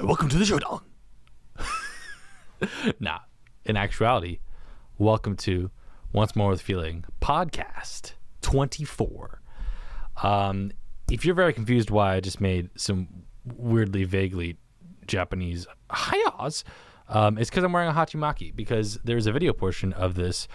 welcome to the showdown. Nah, in actuality, welcome to Once More with Feeling podcast 24. If you're very confused why I just made some weirdly, vaguely Japanese hayas, it's because I'm wearing a hachimaki, because there's a video portion of this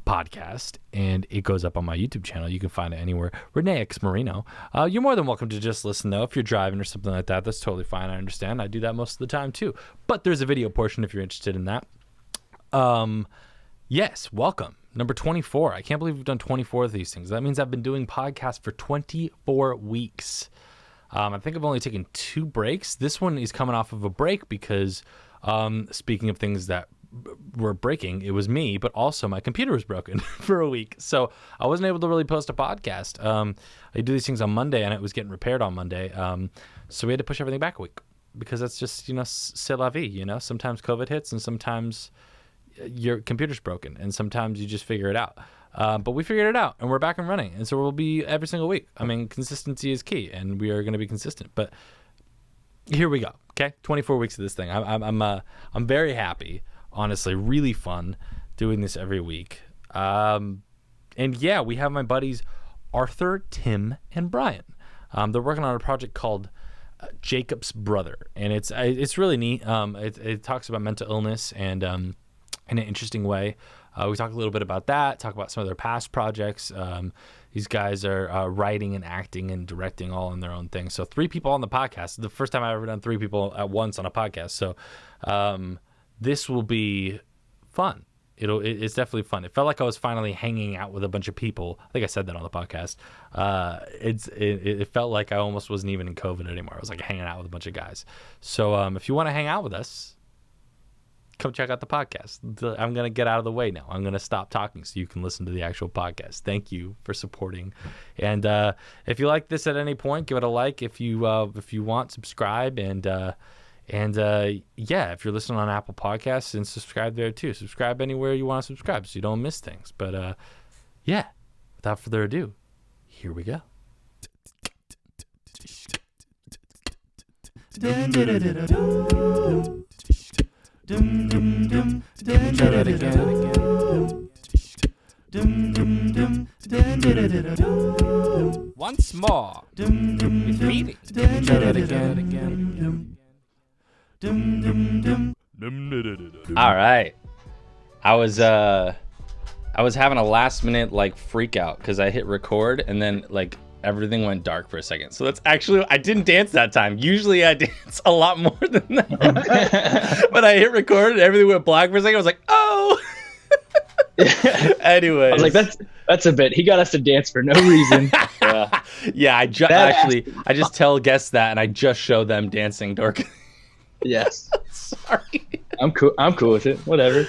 podcast and it goes up on my YouTube channel. You can find it anywhere. RENE Marino. You're more than welcome to just listen though. If you're driving or something like that, that's totally fine. I understand. I do that most of the time too. But there's a video portion if you're interested in that. Yes, welcome. Number 24. I can't believe we've done 24 of these things. That means I've been doing podcasts for 24 weeks. I think I've only taken 2 breaks. This one is coming off of a break because speaking of things that were breaking, it was me, but also my computer was broken for a week, so I wasn't able to really post a podcast. I do these things on Monday and it was getting repaired on Monday, so we had to push everything back a week because that's just, c'est la vie. Sometimes COVID hits and sometimes your computer's broken and sometimes you just figure it out, but we figured it out and we're back and running, and so we'll be every single week. I mean, consistency is key and we are going to be consistent, but here we go. Okay, 24 weeks of this thing. I'm very happy. Honestly, really fun doing this every week. And yeah, we have my buddies Arthur, Tim, and Brian. They're working on a project called Jacob's Brother, and it's really neat. It talks about mental illness and in an interesting way. We talk a little bit about that, talk about some of their past projects. These guys are writing and acting and directing all in their own thing. So 3 people on the podcast. The first time I've ever done 3 people at once on a podcast. So this will be fun. It's definitely fun. It felt like I was finally hanging out with a bunch of people. I think I said that on the podcast. It felt like I almost wasn't even in COVID anymore. I was like hanging out with a bunch of guys. So if you want to hang out with us, come check out the podcast. I'm going to get out of the way now. I'm going to stop talking so you can listen to the actual podcast. Thank you for supporting. And if you like this at any point, give it a like. If you want, subscribe. And yeah, if you're listening on Apple Podcasts, and subscribe there too. Subscribe anywhere you want to subscribe so you don't miss things. But yeah, without further ado, here we go. Once more with feeling. All right. I was having a last minute freak out because I hit record and then everything went dark for a second. So that's actually, I didn't dance that time. Usually I dance a lot more than that. But I hit record and everything went black for a second. I was like, oh. Anyway, I was like, that's a bit. He got us to dance for no reason. Yeah. I just tell guests that and I just show them dancing dork. Yes. Sorry. I'm cool with it. Whatever.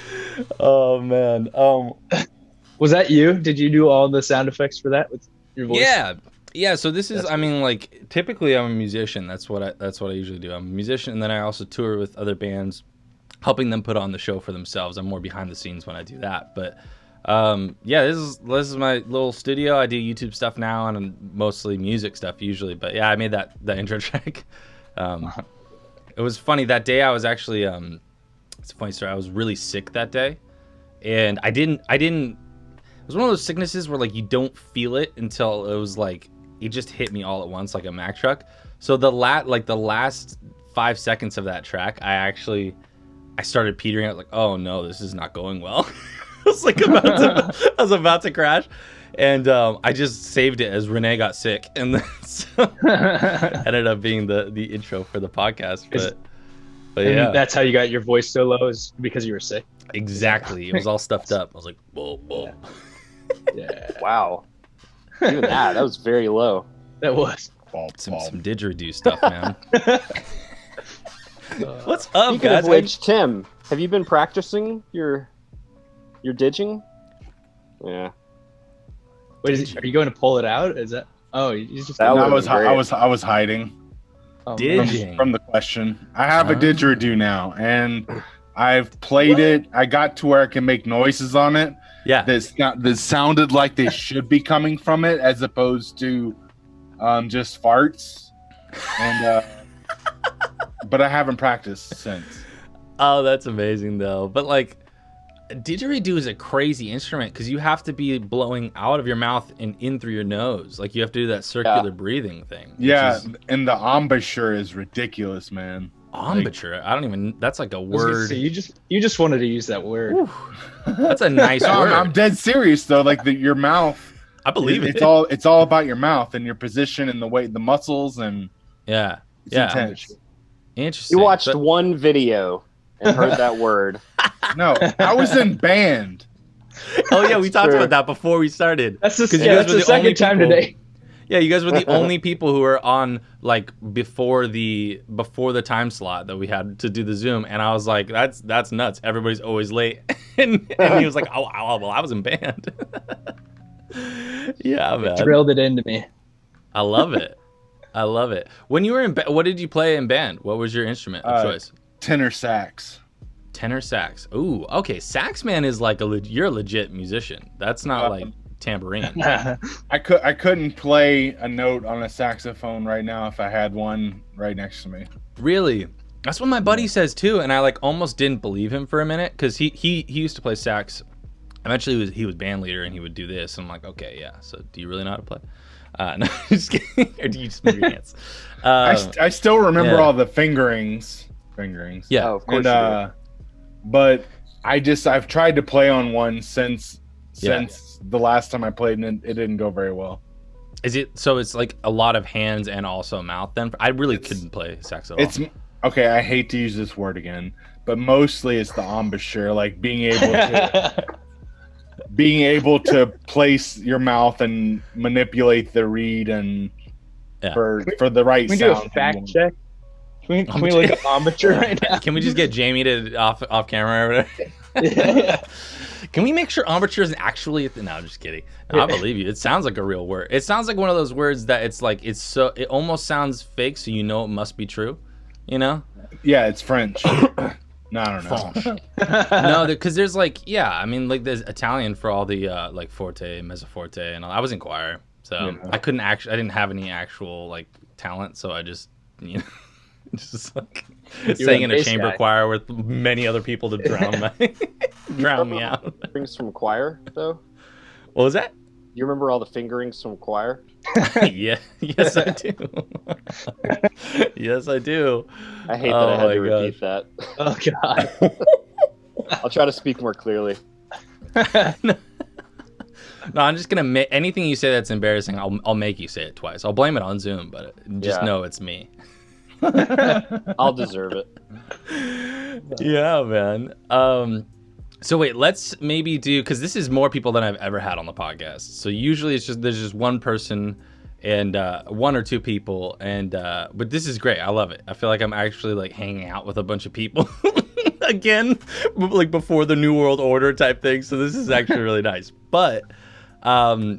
Oh man. Was that you? Did you do all the sound effects for that with your voice? Yeah. So this is, typically I'm a musician. That's what I usually do. I'm a musician, and then I also tour with other bands, helping them put on the show for themselves. I'm more behind the scenes when I do that. But yeah, this is my little studio. I do YouTube stuff now and mostly music stuff usually. But yeah, I made that intro track. It was funny that day. I was actually it's a funny story. I was really sick that day, and I didn't. It was one of those sicknesses where you don't feel it until it was it just hit me all at once like a Mack truck. So the last 5 seconds of that track, I started petering out oh no, this is not going well. I was about to crash, and I just saved it as RENE got sick, and then ended up being the intro for the podcast. But yeah, that's how you got your voice so low, is because you were sick. Exactly. It was all stuffed up. I was like, whoa. Yeah. Wow. Even that was very low. That was. Some didgeridoo stuff, man. What's up, Speaking guys? of which, Tim, have you been practicing your ditching? Yeah. Wait, are you going to pull it out? Is that? Oh, you just. That No, would've been great. I was hiding Didging. from the question. I have a didgeridoo now, and I've played it. I got to where I can make noises on it. Yeah. That sounded like they should be coming from it, as opposed to just farts. And but I haven't practiced since. Oh, that's amazing though. But like, didgeridoo is a crazy instrument because you have to be blowing out of your mouth and in through your nose. Like you have to do that circular breathing thing. Yeah, and the embouchure is ridiculous, man. Embouchure? I don't even. That's like a word. Say, you just wanted to use that word. That's a nice word. I'm dead serious though. Like your mouth. I believe it. It's all about your mouth and your position and the way the muscles and it's intense. Interesting. You watched one video and heard that word. No, I was in band. Oh yeah, we talked about that before we started. That's the second time today. Yeah, you guys were the only people who were on like before the time slot that we had to do the Zoom, and I was like, that's nuts. Everybody's always late, and he was like, oh well, I was in band. Yeah, man. Drilled it into me. I love it. I love it. When you were in what did you play in band? What was your instrument of choice? Tenor sax. Tenor sax. Ooh, okay. Sax man is like you're a legit musician. That's not like tambourine. I couldn't play a note on a saxophone right now if I had one right next to me. Really? That's what my buddy says too, and I like almost didn't believe him for a minute because he used to play sax. Eventually, he was band leader and he would do this. And I'm like, okay, yeah. So, do you really know how to play? No, just kidding. Or do you just move your hands? I still remember all the fingerings. Yeah, of course. But I've tried to play on one since the last time I played, and it didn't go very well. Is it so? It's like a lot of hands and also mouth. Then I really couldn't play sax at all. It's okay. I hate to use this word again, but mostly it's the embouchure, like being able to place your mouth and manipulate the reed and for the right sound. Can we do a fact check? Can we look at embouchure right now? Can we just get Jamie to off camera or whatever? Yeah. Can we make sure embouchure is actually no, I'm just kidding. No, I believe you. It sounds like a real word. It sounds like one of those words that it's like it almost sounds fake, so you know it must be true. You know? Yeah, it's French. No, I don't know. No, because there's like, I mean, like there's Italian for all the like forte, mezzoforte, and all. I was in choir, so I didn't have any actual like talent, so I just, just like sang in a chamber choir with many other people to drown me out. Fingerings from choir, though. What was that? You remember all the fingerings from choir? Yeah, yes I do. Yes I do. I hate that I had to repeat that. Oh god. I'll try to speak more clearly. No, I'm just gonna make anything you say that's embarrassing. I'll make you say it twice. I'll blame it on Zoom, but just know it's me. I'll deserve it. Yeah, man. So wait, let's maybe do, because this is more people than I've ever had on the podcast. So usually there's just one person and one or two people, and but this is great. I love it. I feel like I'm actually like hanging out with a bunch of people again, like before the New World Order type thing. So this is actually really nice. But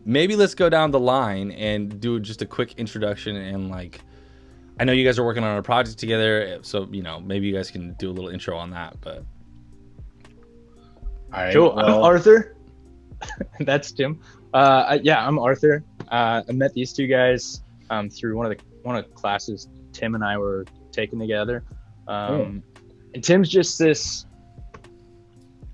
maybe let's go down the line and do just a quick introduction and like, I know you guys are working on a project together, so maybe you guys can do a little intro on that. But cool. I'm Arthur. That's Tim. I'm Arthur. I met these two guys through one of the classes Tim and I were taking together. And Tim's just this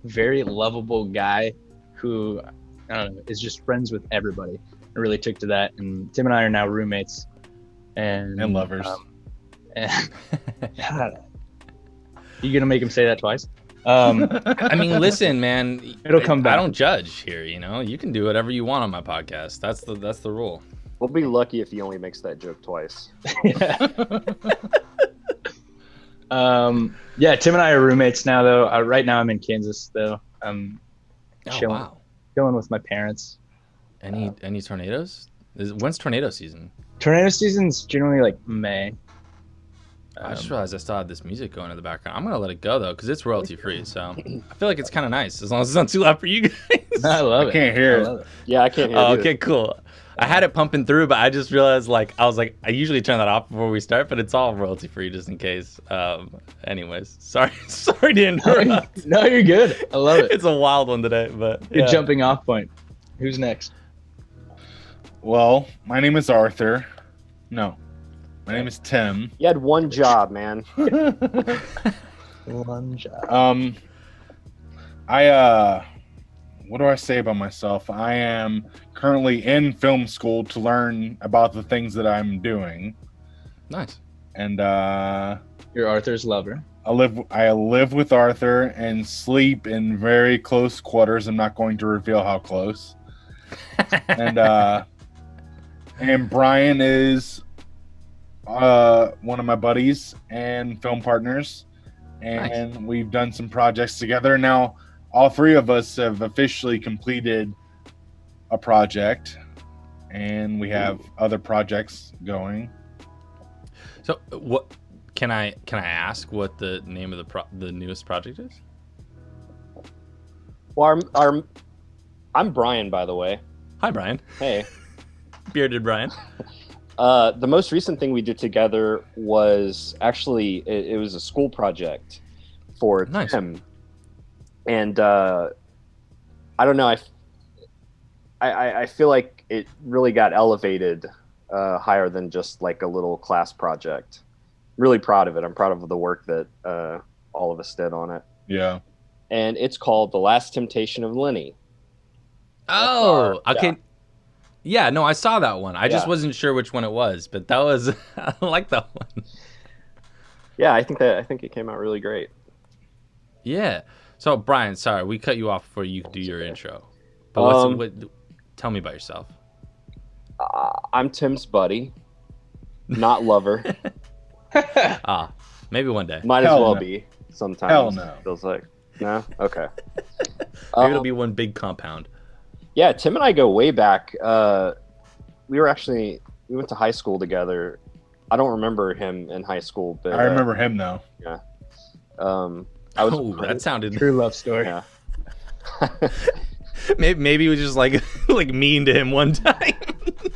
very lovable guy who, I don't know, is just friends with everybody. I really took to that, and Tim and I are now roommates and lovers. You gonna make him say that twice? I mean, listen, man. It'll come back. I don't judge here. You can do whatever you want on my podcast. That's the rule. We'll be lucky if he only makes that joke twice. Tim and I are roommates now, though. Right now, I'm in Kansas, though. I'm chilling with my parents. Any tornadoes? When's tornado season? Tornado season's generally like May. I just realized I still had this music going in the background. I'm gonna let it go though, because it's royalty free. So I feel like it's kind of nice as long as it's not too loud for you guys. I love it. I can't hear it. Yeah, I can't hear it. Oh, okay, cool. I had it pumping through, but I just realized I usually turn that off before we start, but it's all royalty free just in case. Anyways, sorry to interrupt. No, you're good. I love it. It's a wild one today, but Good jumping off point. Who's next? Well, my name is Arthur. No. My name is Tim. You had one job, man. One job. What do I say about myself? I am currently in film school to learn about the things that I'm doing. Nice. And You're Arthur's lover. I live with Arthur and sleep in very close quarters. I'm not going to reveal how close. And Brian is one of my buddies and film partners, and Nice. we've done some projects together. Now, all three of us have officially completed a project, and we have other projects going. So, what can I ask what the name of the newest project is? Well, I'm Brian, by the way. Hi, Brian. Hey. Bearded Brian. The most recent thing we did together was actually it was a school project for Nice. Tim, and I don't know. I feel like it really got elevated higher than just like a little class project. Really proud of it. I'm proud of the work that all of us did on it. Yeah. And it's called The Last Temptation of Lenny. Oh, okay. Yeah, no, I saw that one. I just Yeah. wasn't sure which one it was, but that was I like that one. Yeah, I think it came out really great. Yeah. So, Brian, sorry, we cut you off before you do your intro. But tell me about yourself. I'm Tim's buddy, not lover. Maybe one day. Might as Hell well no. be sometimes. Hell no. Feels like. No? Okay. Maybe it'll be one big compound. Yeah, Tim and I go way back. We went to high school together. I don't remember him in high school, but I remember him though. I was That sounded True love story. Yeah. maybe he was just like like mean to him one time.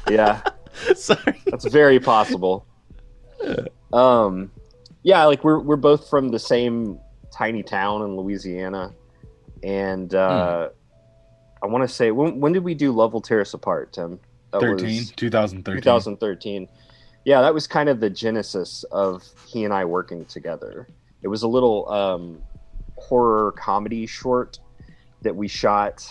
Yeah, Sorry. that's very possible. Yeah, like we're both from the same tiny town in Louisiana, and I want to say when did we do Love Will Tear Us Apart, Tim? That 2013. 2013. Yeah, that was kind of the genesis of he and I working together. It was a little horror comedy short that we shot.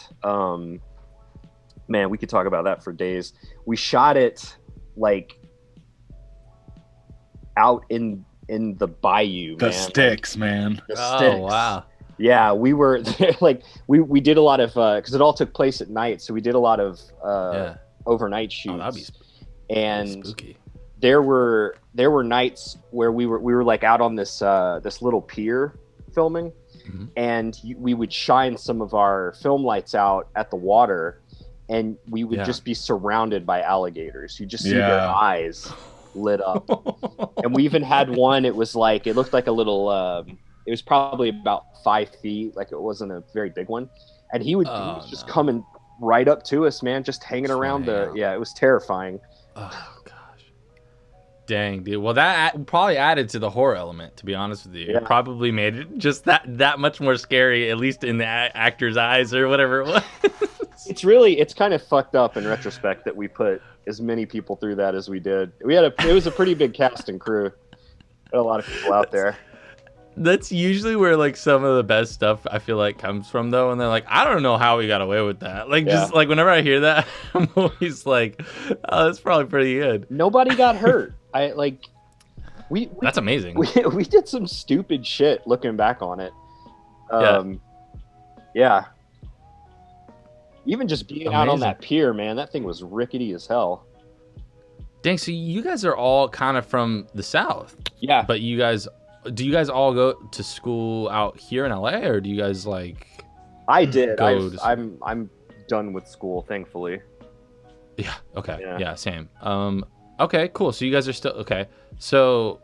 Man, we could talk about that for days. We shot it like out in the bayou, The man. sticks, man. The Oh, sticks. wow. Yeah, we were like we did a lot of because it all took place at night, so we did a lot of Yeah. overnight shoots. Oh, that'd be and spooky. there were nights where we were like out on this little pier filming, Mhm. and we would shine some of our film lights out at the water, and we would Yeah. just be surrounded by alligators. You just see Yeah. their eyes lit up. And we even had one. It was like it looked like a little. It was probably about 5 feet. Like it wasn't a very big one. And he was just coming right up to us, man, just hanging Just around wanna hang out. Yeah, it was terrifying. Oh gosh. Dang, dude. Well, that probably added to the horror element, to be honest with you. Yeah. It probably made it just that much more scary, at least in the actor's eyes or whatever it was. It's kind of fucked up in retrospect that we put as many people through that as we did. It was a pretty big cast and crew. Had a lot of people out there. That's usually where like some of the best stuff I feel like comes from though, and they're like, I don't know how we got away with that. Like just Yeah. like whenever I hear that, I'm always like, oh, that's probably pretty good. Nobody got hurt. We That's amazing. we did some stupid shit looking back on it. Yeah. Even just being out on Amazing. that pier, man, that thing was rickety as hell. Dang, so you guys are all kind of from the South, Yeah. but do you guys all go to school out here in LA, or do you guys like? I did. Go to- I'm done with school, thankfully. Yeah. Okay. Yeah. Yeah. Same. Okay. Cool. So you guys are still okay. So,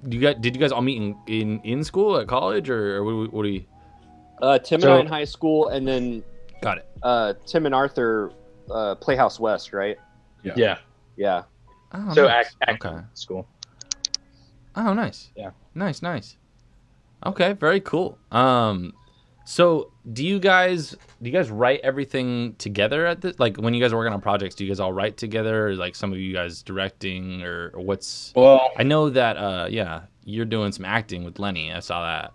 did you guys all meet in school at college, or what do you? Tim and I in high school, and then Got it. Tim and Arthur, Playhouse West, right? Yeah. Yeah. Oh, So nice. act Okay. school. Oh, nice. Yeah. Nice. Okay. Very cool. So do you guys write everything together at this? Like when you guys are working on projects, do you guys all write together? Or like some of you guys directing or what's? Well, I know that you're doing some acting with Lenny. I saw that.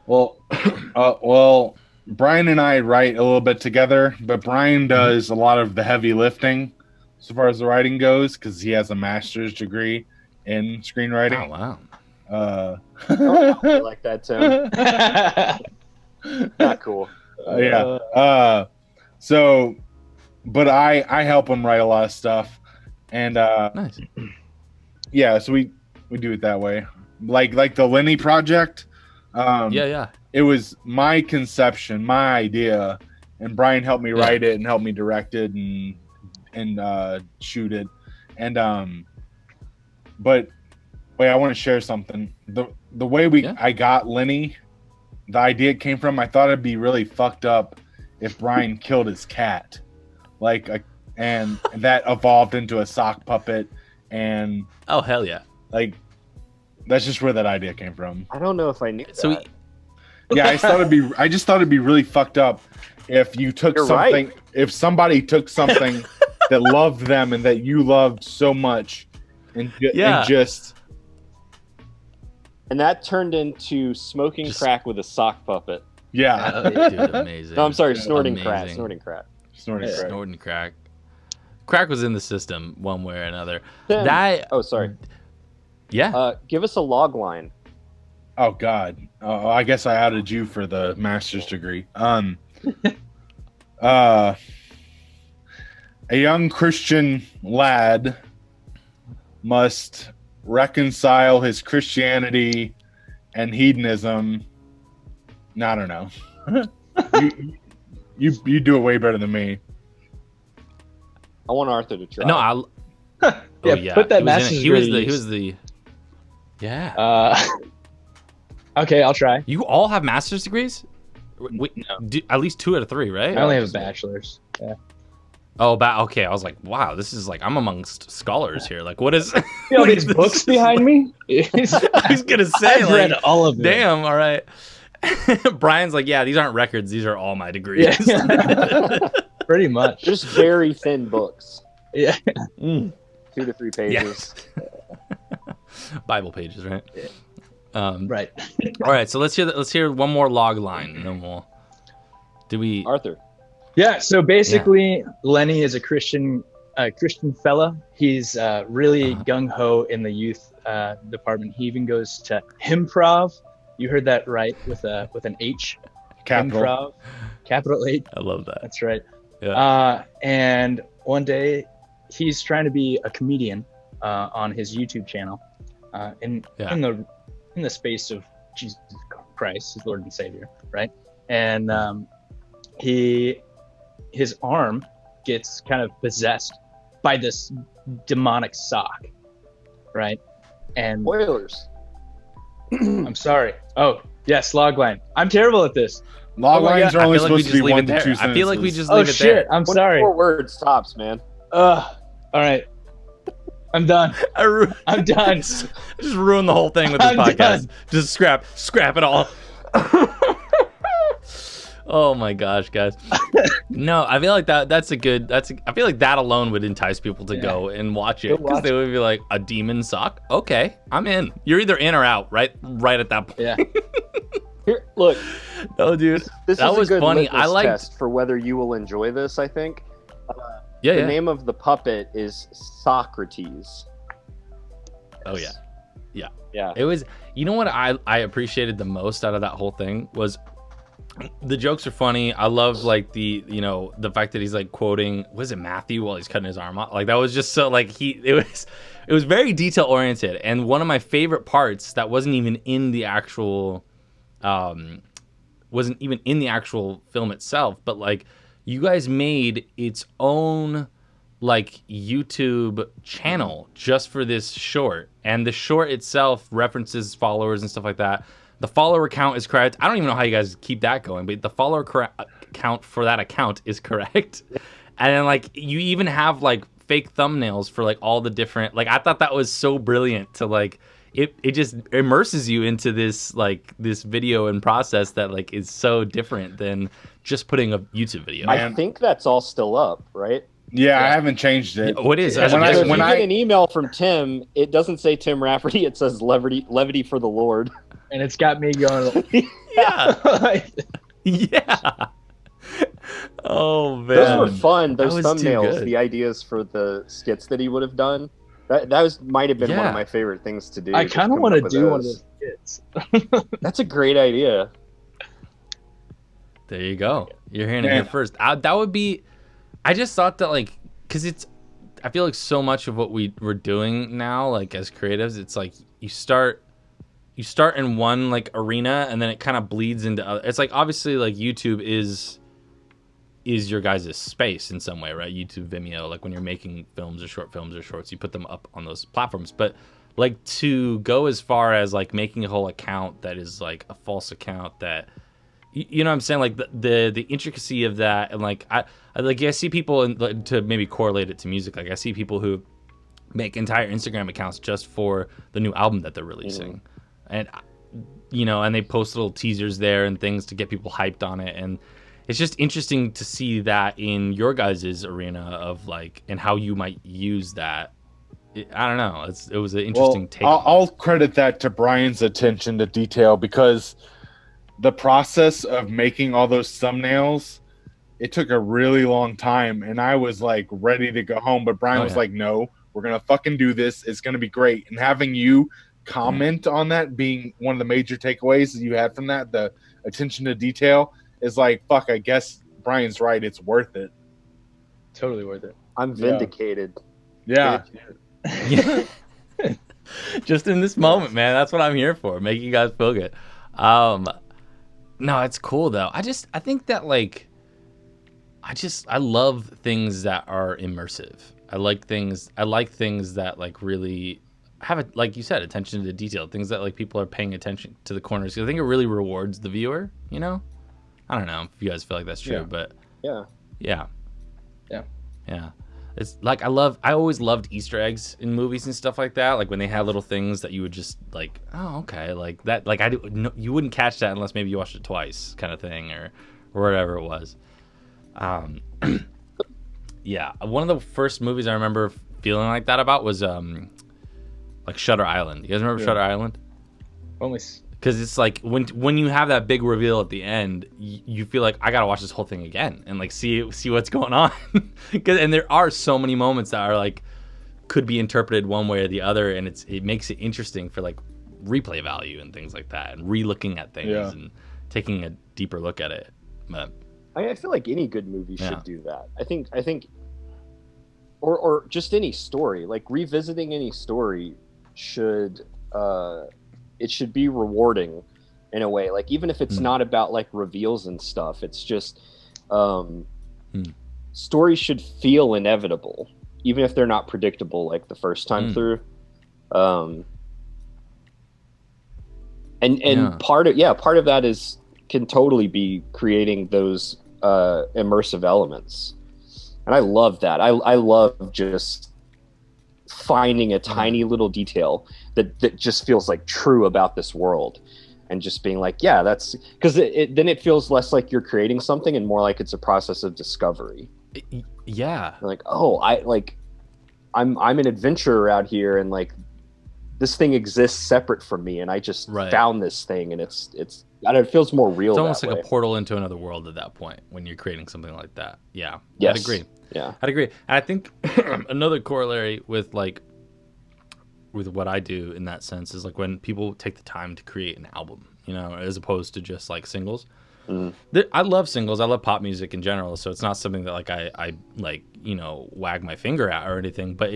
well, Brian and I write a little bit together, but Brian does a lot of the heavy lifting so far as the writing goes because he has a master's degree in screenwriting. Oh wow. I like that, Tim. Not cool. So, but I help him write a lot of stuff, and Nice. yeah, so we do it that way. Like the Lenny project. Yeah. It was my conception, my idea, and Brian helped me write it and helped me direct it and shoot it. And but wait, I want to share something. The way I got Lenny, the idea it came from. I thought it'd be really fucked up if Brian killed his cat, and that evolved into a sock puppet, and Oh hell yeah. like that's just where that idea came from. I don't know if I knew So that. Yeah, I just thought it'd be really fucked up if you took You're something, right. if somebody took something that loved them and that you loved so much, and just And that turned into smoking crack with a sock puppet. yeah, Dude, amazing. No, I'm sorry, snorting crack. Amazing. Snorting crack. Snorting crack. Crack was in the system one way or another. Tim, That oh, sorry. yeah. Give us a log line. Oh God, I guess I outed you for the master's degree. A young Christian lad must reconcile his Christianity and hedonism. I don't know. you do it way better than me. I want Arthur to try. No, Yeah, put that He was in it. master's He was degree. the yeah. Okay, I'll try. You all have master's degrees? Wait, No. at least 2 out of 3, right? I only have a bachelor's. Yeah. Oh, okay. I was like, wow, this is like I'm amongst scholars here. Like, what is? You know what these is books this? behind me? I was gonna say, I've read like, all of them. damn. All right. Brian's like, yeah, these aren't records. These are all my degrees. Yeah. Pretty much. Just very thin books. Yeah. 2 to 3 pages. Bible pages, right? Yeah. Right. All right. So let's hear one more log line, and then we'll. Do we? Arthur. Yeah. So basically, Lenny is a Christian fella. He's really gung ho in the youth department. He even goes to Himprov. You heard that right with an H. Capital. Himprov. Capital H. I love that. That's right. Yeah. And one day, he's trying to be a comedian on his YouTube channel, in the space of Jesus Christ, his Lord and Savior, right? And his arm gets kind of possessed by this demonic sock, right? And Spoilers. I'm sorry. Oh yes, logline. I'm terrible at this. Log Oh my lines God. are only I feel like we supposed to just be leave 1 it to there. 2 sentences. I feel like we just Oh leave it shit! there. I'm sorry. 4 words tops, man. All right. I'm done. I'm done. I just ruined the whole thing with this I'm podcast. done. Just scrap it all. Oh my gosh, guys. No, I feel like I feel like that alone would entice people to go and watch it, Go because watch they would be like, a demon sock? Okay, I'm in. You're either in or out, right at that point. Yeah. Here, look. No, dude. This That is was a good funny. litmus I liked- test for whether you will enjoy this, I think. Yeah, The yeah. name of the puppet is Socrates. Oh yeah. Yeah. It was, you know what I appreciated the most out of that whole thing was the jokes are funny. I love like the fact that he's like quoting, was it Matthew while he's cutting his arm off? Like that was just so like it was very detail oriented. And one of my favorite parts that wasn't even in the actual film itself, but like you guys made its own like YouTube channel just for this short, and the short itself references followers and stuff like that. The follower count is correct. I don't even know how you guys keep that going, but the follower count for that account is correct. And then like you even have like fake thumbnails for like all the different, like I thought that was so brilliant to like it just immerses you into this like this video and process that like is so different than just putting a YouTube video. I think that's all still up, right? Yeah, I haven't changed it. Oh, it is. If When you I- get an email from Tim, it doesn't say Tim Rafferty. It says levity for the Lord. And it's got me going. Yeah. Yeah. Oh man, Those were fun. Those That was too thumbnails, good. the ideas for the skits that he would have done. Might have been one Yeah. of my favorite things to do. I just kind of coming want up to with do one of those skits. That's a great idea. there you go. You're hearing it Man. here first. That would be. I just thought that like because it's. I feel like so much of what we're doing now, like as creatives, it's like you start in one like arena and then it kind of bleeds into other. It's like obviously like YouTube is your guys' space in some way, right? YouTube, Vimeo, like when you're making films or short films or shorts, you put them up on those platforms. But like to go as far as like making a whole account that is like a false account that you know what I'm saying, like the intricacy of that, and like I see people, and like, to maybe correlate it to music, like I see people who make entire Instagram accounts just for the new album that they're releasing, and you know, and they post little teasers there and things to get people hyped on it, and it's just interesting to see that in your guys' arena of like, and how you might use that. I don't know. It was an interesting take. I'll credit that to Brian's attention to detail, because the process of making all those thumbnails, it took a really long time, and I was like ready to go home, but Brian was like, no, we're gonna fucking do this, it's gonna be great. And having you comment on that being one of the major takeaways that you had from that, the attention to detail, is like, fuck, I guess Brian's right, it's worth it. Totally worth it. I'm vindicated. Yeah. Yeah. Just in this moment, man. That's what I'm here for. Make you guys feel good. No, it's cool though. I think that like I love things that are immersive. I like things that like really have it, like you said, attention to detail. Things that like people are paying attention to the corners. I think it really rewards the viewer, you know? I don't know if you guys feel like that's true, but Yeah. It's like I always loved Easter eggs in movies and stuff like that. Like when they had little things that you would just like, oh, okay, like that. Like you wouldn't catch that unless maybe you watched it twice, kind of thing, or whatever it was. Yeah, one of the first movies I remember feeling like that about was like Shutter Island. You guys remember Shutter Island? Only Because it's like when you have that big reveal at the end, you feel like I gotta watch this whole thing again and like see what's going on. And there are so many moments that are like could be interpreted one way or the other, and it makes it interesting for like replay value and things like that, and re-looking at things and taking a deeper look at it. But I feel like any good movie should do that. I think, or just any story, like revisiting any story should. It should be rewarding in a way, like even if it's not about like reveals and stuff, it's just stories should feel inevitable even if they're not predictable like the first time through. And part of that can totally be creating those immersive elements, and I love that. I love just finding a tiny little detail that just feels like true about this world, and just being like, yeah, that's because then it feels less like you're creating something and more like it's a process of discovery. Yeah, like, oh, I'm an adventurer out here, and like this thing exists separate from me, and I just found this thing, and it's I don't know, it feels more real. It's almost that like way. a portal into another world at that point when you're creating something like that. Yeah, yes. I'd agree. Yeah, I'd agree. And I think another corollary with what I do in that sense is like when people take the time to create an album, you know, as opposed to just like singles. I love singles. I love pop music in general, so it's not something that like I like, you know, wag my finger at or anything. But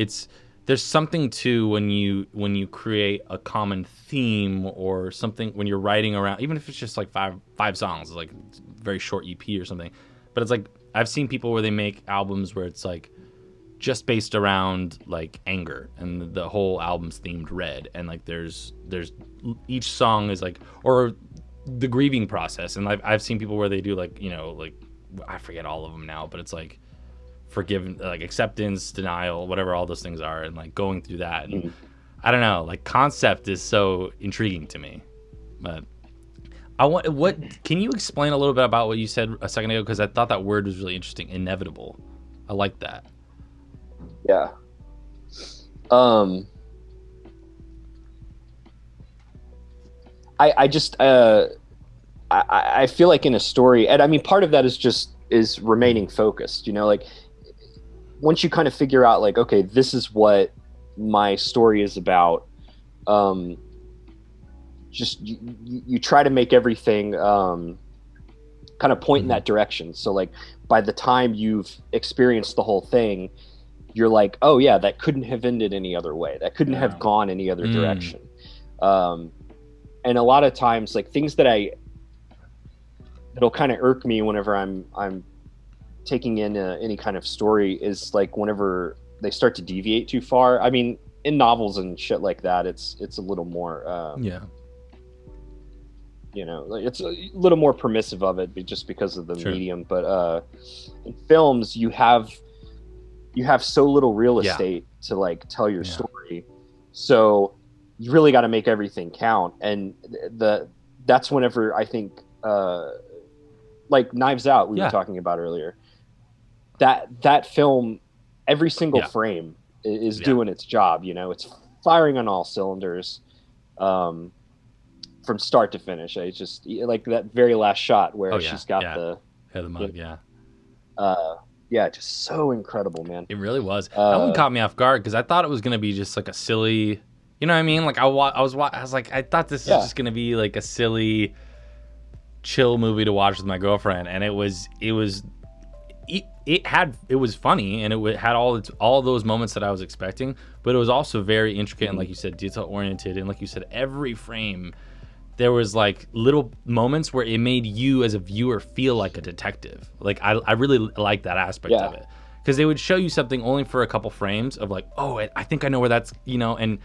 there's something to when you create a common theme or something when you're writing around, even if it's just like five songs, like very short EP or something. But it's like I've seen people where they make albums where it's like just based around like anger, and the whole album's themed red, and like there's each song is like, or the grieving process, and I've seen people where they do like, you know, like I forget all of them now, but it's like forgiven, like acceptance, denial, whatever all those things are, and like going through that. And I don't know, like concept is so intriguing to me. But what can you explain a little bit about what you said a second ago, because I thought that word was really interesting, inevitable. I like that. Yeah. I just I feel like in a story, and I mean part of that is remaining focused, you know, like once you kind of figure out like, okay, this is what my story is about, just you try to make everything kind of point in that direction. So like by the time you've experienced the whole thing, you're like, oh yeah, that couldn't have ended any other way, that couldn't have gone any other direction. And a lot of times, like things that'll kind of irk me whenever I'm taking in any kind of story is like whenever they start to deviate too far. I mean, in novels and shit like that, it's a little more, you know, like it's a little more permissive of it just because of the medium. But in films, you have so little real estate to like tell your story, so you really got to make everything count. And that's whenever I think like Knives Out we were talking about earlier, that film, every single frame is doing its job, you know, it's firing on all cylinders from start to finish. It's just like that very last shot where she's got the mug, just so incredible, man. It really was. That one caught me off guard because I thought it was gonna be just like a silly, you know what I mean? Like I was like, I thought this was just gonna be like a silly, chill movie to watch with my girlfriend, and it was funny, and it had all those moments that I was expecting, but it was also very intricate and, like you said, detail oriented, and like you said, every frame there was like little moments where it made you as a viewer feel like a detective. Like I really like that aspect of it, because they would show you something only for a couple frames of like, oh, I think I know where that's, you know, and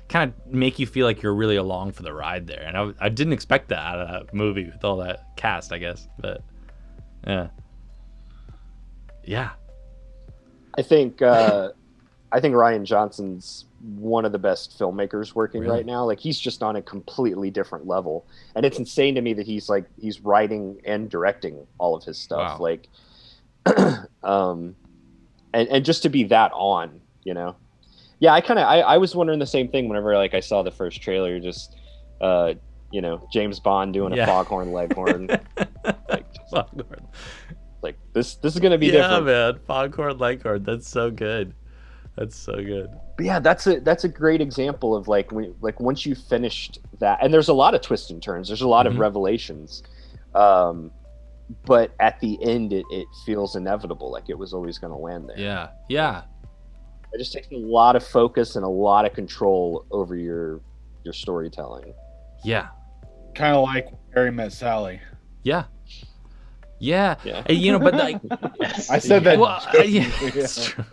kind of make you feel like you're really along for the ride there. And I didn't expect that out of that movie with all that cast, I guess. But yeah. I think Rian Johnson's one of the best filmmakers working right now. Like he's just on a completely different level, and it's insane to me that he's writing and directing all of his stuff. Wow. Like, and just to be that on, you know. Yeah, I was wondering the same thing whenever like I saw the first trailer, just you know, James Bond doing a foghorn leghorn. Foghorn. Like this is gonna be different. Yeah, man, foghorn leghorn. That's so good. That's so good. But yeah, that's a great example of like once you finished that, and there's a lot of twists and turns. There's a lot of revelations, but at the end, it feels inevitable. Like it was always going to land there. Yeah. It just takes a lot of focus and a lot of control over your storytelling. Yeah. Kind of like Harry Met Sally. Yeah. You know, but like, I said that. Well, it's true.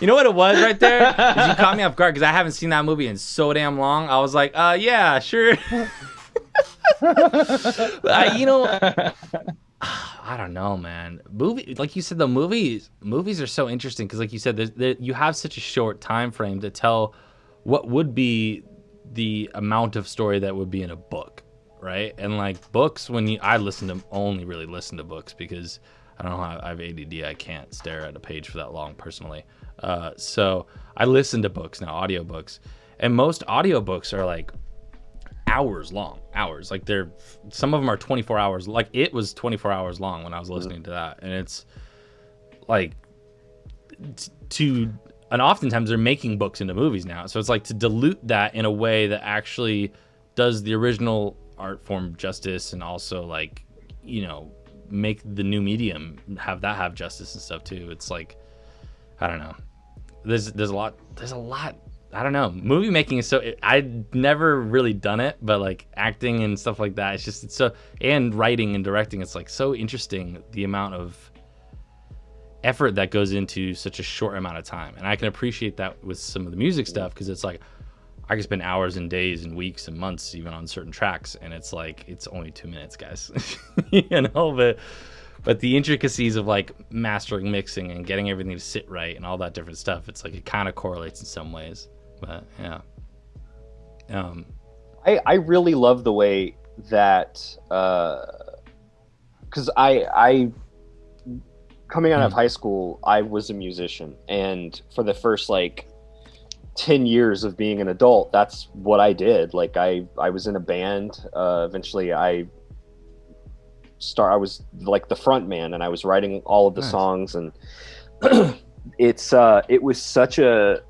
You know what it was right there? You caught me off guard because I haven't seen that movie in so damn long. I was like, yeah, sure. You know, I don't know, man. Like you said, the movies are so interesting because, like you said, you have such a short time frame to tell what would be the amount of story that would be in a book, right? And like books, I only really listen to books because I don't know how I have ADD. I can't stare at a page for that long personally. So I listen to books now, audiobooks, and most audiobooks are like hours long. Like some of them are 24 hours. Like it was 24 hours long when I was listening to that, and it's like and oftentimes they're making books into movies now. So it's like to dilute that in a way that actually does the original art form justice, and also like, you know, make the new medium have justice and stuff too. It's like, I don't know. There's a lot. I don't know. Movie making is I'd never really done it, but like acting and stuff like that, it's so, and writing and directing, it's like so interesting the amount of effort that goes into such a short amount of time. And I can appreciate that with some of the music stuff, because it's like I can spend hours and days and weeks and months even on certain tracks, and it's like it's only 2 minutes, guys. You know, But the intricacies of like mastering, mixing, and getting everything to sit right and all that different stuff, it's like it kind of correlates in some ways. But yeah. I really love the way that because I coming out of high school, I was a musician, and for the first like 10 years of being an adult, that's what I did. Like I was in a band. Eventually I was like the front man, and I was writing all of the songs, and it was such a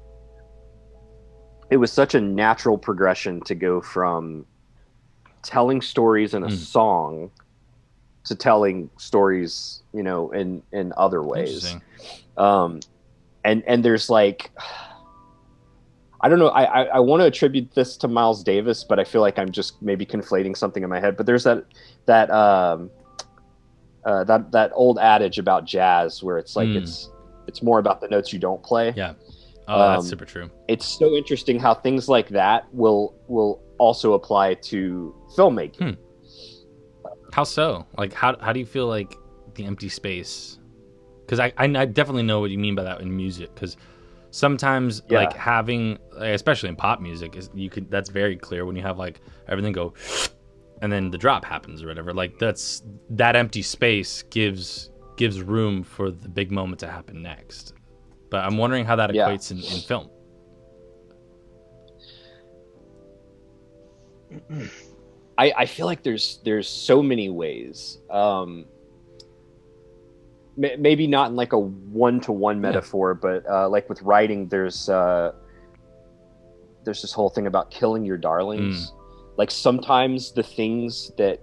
natural progression to go from telling stories in a song to telling stories, you know, in other ways. And there's like, I don't know. I want to attribute this to Miles Davis, but I feel like I'm just maybe conflating something in my head. But there's that old adage about jazz where it's like it's more about the notes you don't play. Yeah. Oh, that's super true. It's so interesting how things like that will also apply to filmmaking. How so? Like, how do you feel like the empty space? Because I definitely know what you mean by that in music. Because sometimes like having, especially in pop music, that's very clear when you have like everything go, and then the drop happens or whatever. Like that empty space gives room for the big moment to happen next. But I'm wondering how that equates in film. I feel like there's so many ways. Maybe not in like a one-to-one metaphor, but like with writing, there's this whole thing about killing your darlings. Like sometimes the things that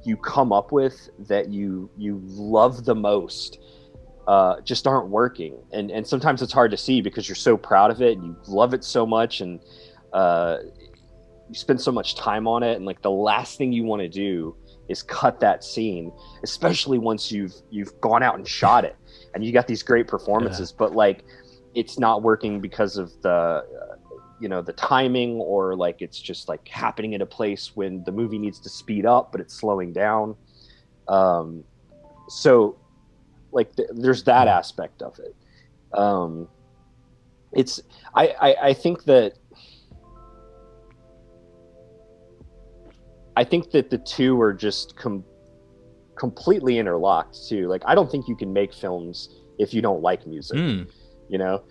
you come up with that you love the most just aren't working, and sometimes it's hard to see because you're so proud of it and you love it so much, and you spend so much time on it, and like the last thing you want to do is cut that scene, especially once you've gone out and shot it and you got these great performances, but like it's not working because of the the timing, or like it's just like happening in a place when the movie needs to speed up but it's slowing down. So like there's that aspect of it. I think that the two are just completely interlocked too. Like I don't think you can make films if you don't like music, you know?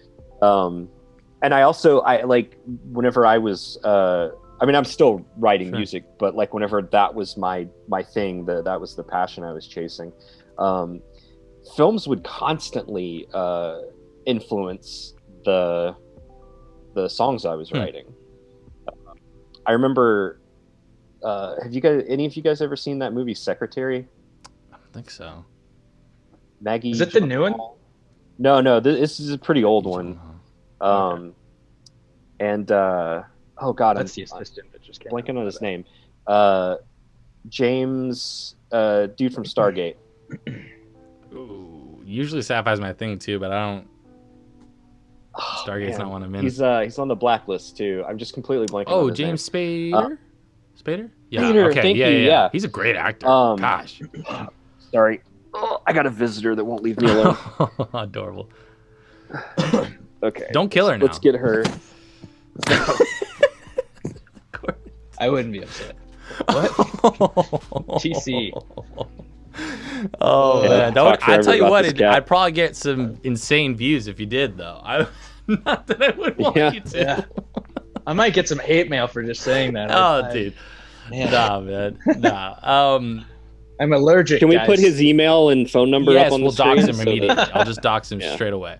And I like whenever I was, I'm still writing music, but like whenever that was my thing, that was the passion I was chasing. Films would constantly influence the songs I was writing. I remember, have any of you guys ever seen that movie Secretary? I don't think so. Maggie. Is it the new one? No, this is a pretty old one. And oh god, that's the assistant that just came blanking on his name. James, dude from Stargate. Ooh, usually sci-fi's my thing too, but I don't. Stargate's not one I'm in. He's on the blacklist too. I'm just completely blanking. Oh, on his James name. Spader. Spader? Yeah. Spader, okay. thank you, Yeah. He's a great actor. Gosh. Sorry. Oh, I got a visitor that won't leave me alone. Adorable. Okay. Don't kill her now. Let's get her. I wouldn't be upset. What? TC. Oh Yeah, man, I tell you what, I'd probably get some insane views if you did, though. Not that I would want you to. Yeah. I might get some hate mail for just saying that. Dude. Nah, man. Nah. I'm allergic. Can we guys. put his email and phone number up on the screen? Yes, we'll dox him immediately. I'll just dox him straight away.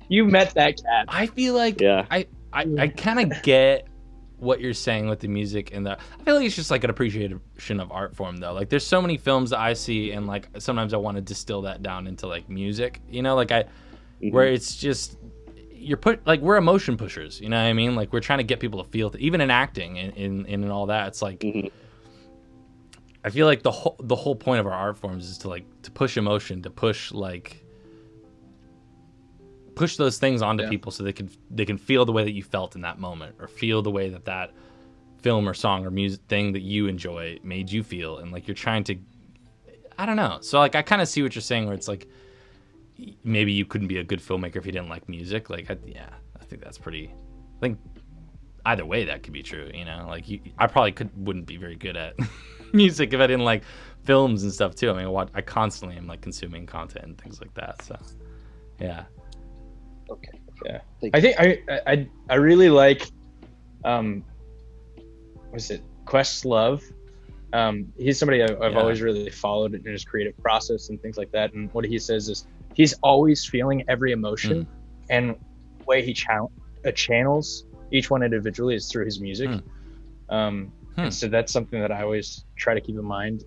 You met that cat. I feel like I kind of get what you're saying with the music, and I feel like it's just like an appreciation of art form, though. Like there's so many films that I see, and like sometimes I want to distill that down into like music, you know, like where it's just we're emotion pushers, you know what I mean? Like we're trying to get people to feel even in acting and all that. It's like I feel like the whole point of our art forms is to push emotion, to push those things onto people so they can feel the way that you felt in that moment, or feel the way that film or song or music thing that you enjoy made you feel, and like you're trying to, I don't know. So like I kind of see what you're saying, where it's like maybe you couldn't be a good filmmaker if you didn't like music. Like I think that's pretty. I think either way that could be true. You know, like I probably wouldn't be very good at music if I didn't like films and stuff too. I mean, I constantly am like consuming content and things like that. So yeah. Okay. Yeah. I think I really like what's it, Questlove. He's somebody I've always really followed in his creative process and things like that. And what he says is he's always feeling every emotion, and the way he channels each one individually is through his music. And so that's something that I always try to keep in mind.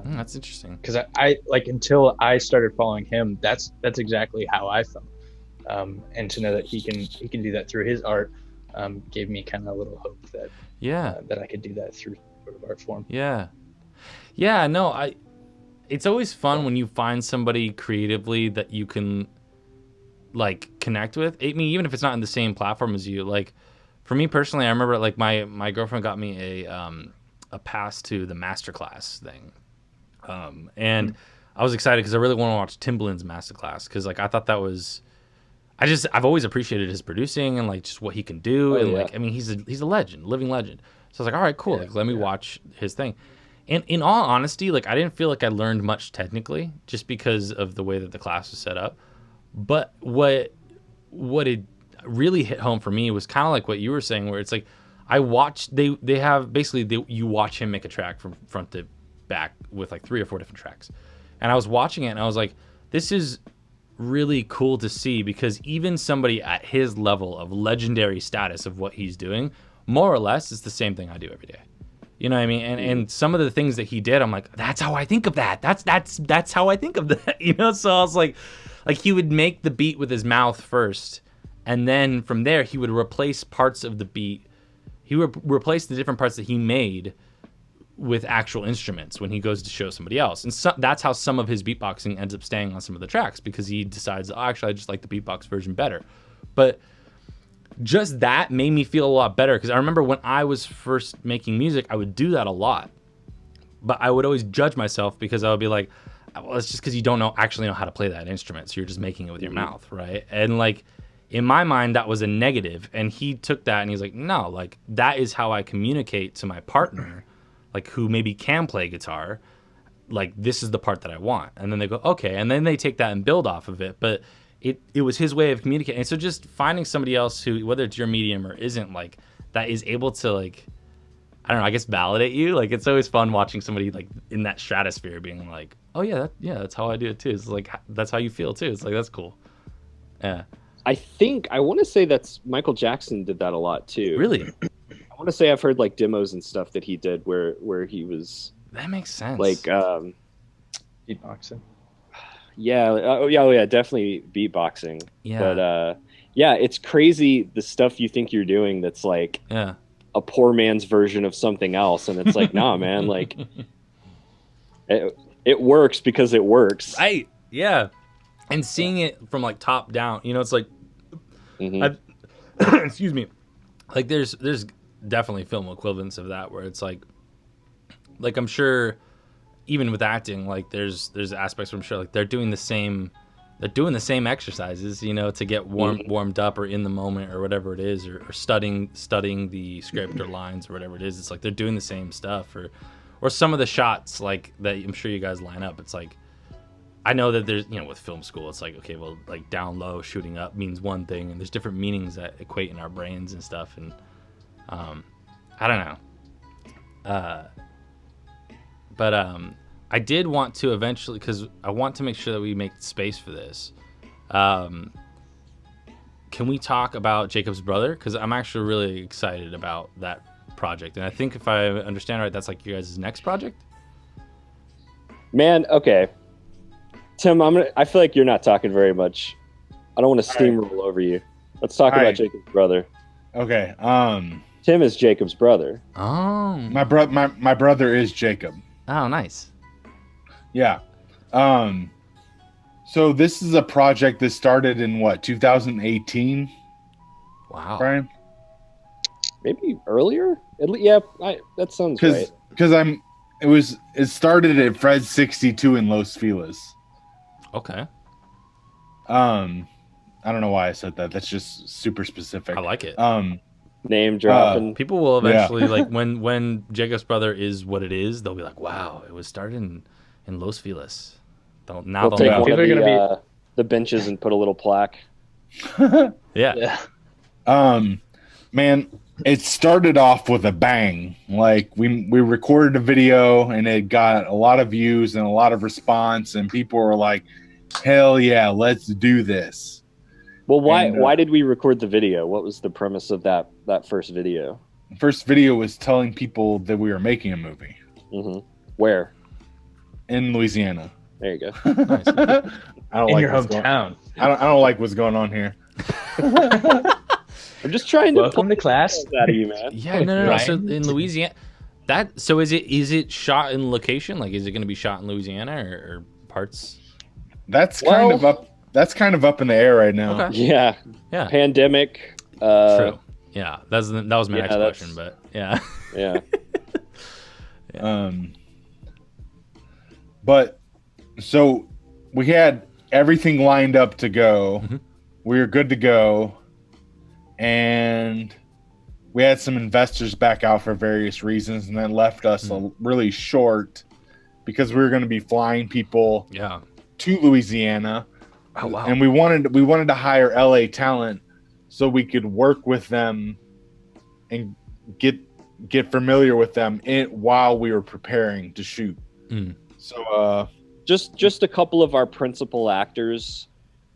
That's interesting. Because I like, until I started following him, that's exactly how I felt. And to know that he can do that through his art gave me kind of a little hope that that I could do that through sort of art form. No, it's always fun when you find somebody creatively that you can like connect with. I mean, even if it's not in the same platform as you. Like for me personally, I remember like my girlfriend got me a pass to the masterclass thing, and I was excited because I really want to watch Timbaland's masterclass, because like I thought that was. I've always appreciated his producing and like just what he can do. Like, I mean, he's a legend, living legend. So I was like, all right, cool. Like, let me watch his thing. And in all honesty, like I didn't feel like I learned much technically just because of the way that the class was set up. But what it really hit home for me was kind of like what you were saying, where it's like I watched, they have basically you watch him make a track from front to back with like 3 or 4 different tracks. And I was watching it and I was like, this is really cool to see, because even somebody at his level of legendary status of what he's doing, more or less, is the same thing I do every day. You know what I mean? And some of the things that he did, I'm like, that's how I think of that. That's how I think of that. You know? So I was like he would make the beat with his mouth first, and then from there he would replace parts of the beat. He would replace the different parts that he made with actual instruments when he goes to show somebody else. And so, that's how some of his beatboxing ends up staying on some of the tracks, because he decides, oh, actually, I just like the beatbox version better. But just that made me feel a lot better, because I remember when I was first making music, I would do that a lot. But I would always judge myself, because I would be like, well, it's just because you don't actually know how to play that instrument, so you're just making it with your mouth, right? And like, in my mind, that was a negative. And he took that and he's like, no, like, that is how I communicate to my partner, like, who maybe can play guitar, like, this is the part that I want. And then they go, okay. And then they take that and build off of it. But it was his way of communicating. And so just finding somebody else who, whether it's your medium or isn't, like, that is able to, like, I don't know, I guess validate you. Like, it's always fun watching somebody, like, in that stratosphere being like, oh, yeah, that's how I do it, too. It's like, that's how you feel, too. It's like, that's cool. Yeah. I want to say that's Michael Jackson did that a lot, too. Really? I want to say I've heard like demos and stuff that he did where he was. That makes sense. Like beatboxing. Yeah, definitely beatboxing. Yeah. But it's crazy the stuff you think you're doing that's like a poor man's version of something else, and it's like, nah, man, like it works because it works. Right. Yeah. And seeing it from like top down, you know, it's like, excuse me, like there's definitely film equivalents of that, where it's like I'm sure even with acting, like there's aspects where I'm sure like they're doing the same exercises, you know, to get warmed up or in the moment or whatever it is, or studying the script or lines or whatever it is. It's like they're doing the same stuff, or some of the shots like that I'm sure you guys line up. It's like, I know that there's, you know, with film school, it's like, okay, well, like down low, shooting up means one thing, and there's different meanings that equate in our brains and stuff. And I don't know. But I did want to eventually, because I want to make sure that we make space for this. Can we talk about Jacob's brother? Because I'm actually really excited about that project. And I think if I understand right, that's like you guys' next project? Man, okay. Tim, I feel like you're not talking very much. I don't want to steamroll over you. Let's talk about Jacob's brother. Okay. Tim is Jacob's brother. Oh. My brother is Jacob. Oh, nice. Yeah. So this is a project that started in 2018? Wow. Brian? maybe earlier. Yeah, that sounds right. Because it started at Fred 62 in Los Feliz. Okay. I don't know why I said that. That's just super specific. I like it. Name dropping. People will eventually like when Jacob's Brother is what it is, they'll be like, wow, it was started in Los Feliz. We'll They'll take know. one of People are the benches and put a little plaque. Yeah. Man, it started off with a bang. Like we recorded a video and it got a lot of views and a lot of response, and people were like, hell yeah, let's do this. Well, why did we record the video? What was the premise of that first video? The first video was telling people that we were making a movie. Mm-hmm. Where? In Louisiana. There you go. Nice. I don't In like your what's going- hometown. I don't like what's going on here. I'm just trying to Welcome to class. out of you, man. Yeah, no. Right. So in Louisiana, is it shot in location? Like, is it going to be shot in Louisiana or parts? That's kind of up. That's kind of up in the air right now. Okay. Yeah. Yeah. Pandemic. True. Yeah, that was my yeah, next question, but yeah. Yeah. But so we had everything lined up to go. Mhm. We were good to go, and we had some investors back out for various reasons, and then left us really short because we were going to be flying people Yeah. to Louisiana. Oh wow. And we wanted to hire LA talent so we could work with them and get familiar with them while we were preparing to shoot. Mm. So just a couple of our principal actors.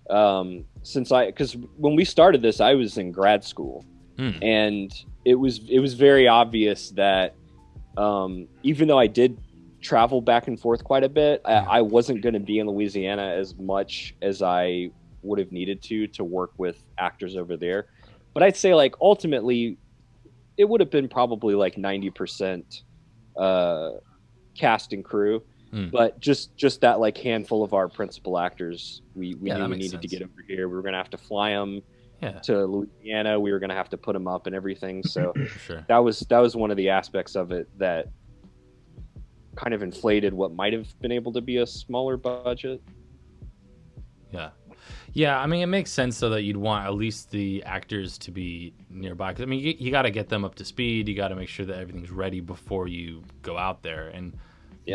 Because when we started this, I was in grad school, and it was very obvious that even though I did travel back and forth quite a bit, I wasn't going to be in Louisiana as much as I would have needed to work with actors over there. But I'd say like ultimately it would have been probably like 90% cast and crew. But just that like handful of our principal actors we knew we needed to get over here. We were going to have to fly them to Louisiana. We were going to have to put them up and everything. So Sure. that was one of the aspects of it that kind of inflated what might have been able to be a smaller budget. Yeah, I mean, it makes sense though that you'd want at least the actors to be nearby. Because I mean, you got to get them up to speed. You got to make sure that everything's ready before you go out there. And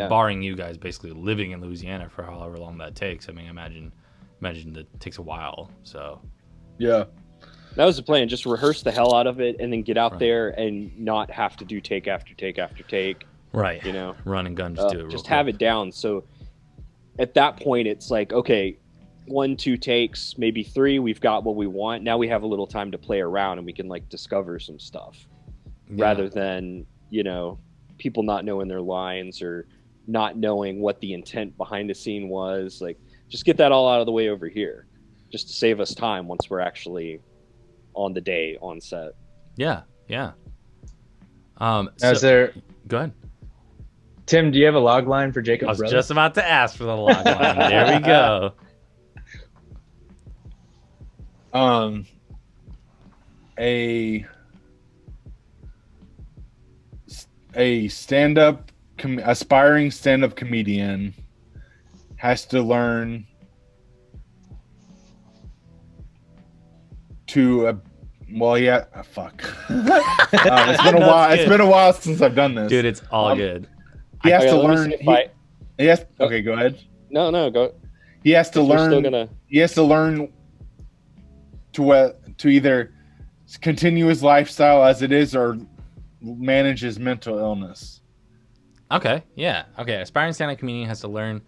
barring you guys basically living in Louisiana for however long that takes, I mean, imagine that takes a while. So yeah, that was the plan. Just rehearse the hell out of it, and then get out there and not have to do take after take after take. Right. You know, run and gun, just do it. Just have it down. So at that point, it's like, okay, 1-2 takes, maybe 3. We've got what we want. Now we have a little time to play around, and we can like discover some stuff, rather than people not knowing their lines or not knowing what the intent behind the scene was. Like, just get that all out of the way over here, just to save us time once we're actually on the day on set. Yeah. Go ahead. Tim, do you have a log line for Jacob's I was brother? just about to ask for the log line. There we go. A aspiring stand-up comedian has to learn to fuck. It's been a while. It's been a while since I've done this, dude. It's all good. He has to let me learn. see if Yes. Okay, go ahead. No, go. He has to learn. He has to learn to either continue his lifestyle as it is or manage his mental illness. Okay. Yeah. Okay. Aspiring stand-up comedian has to learn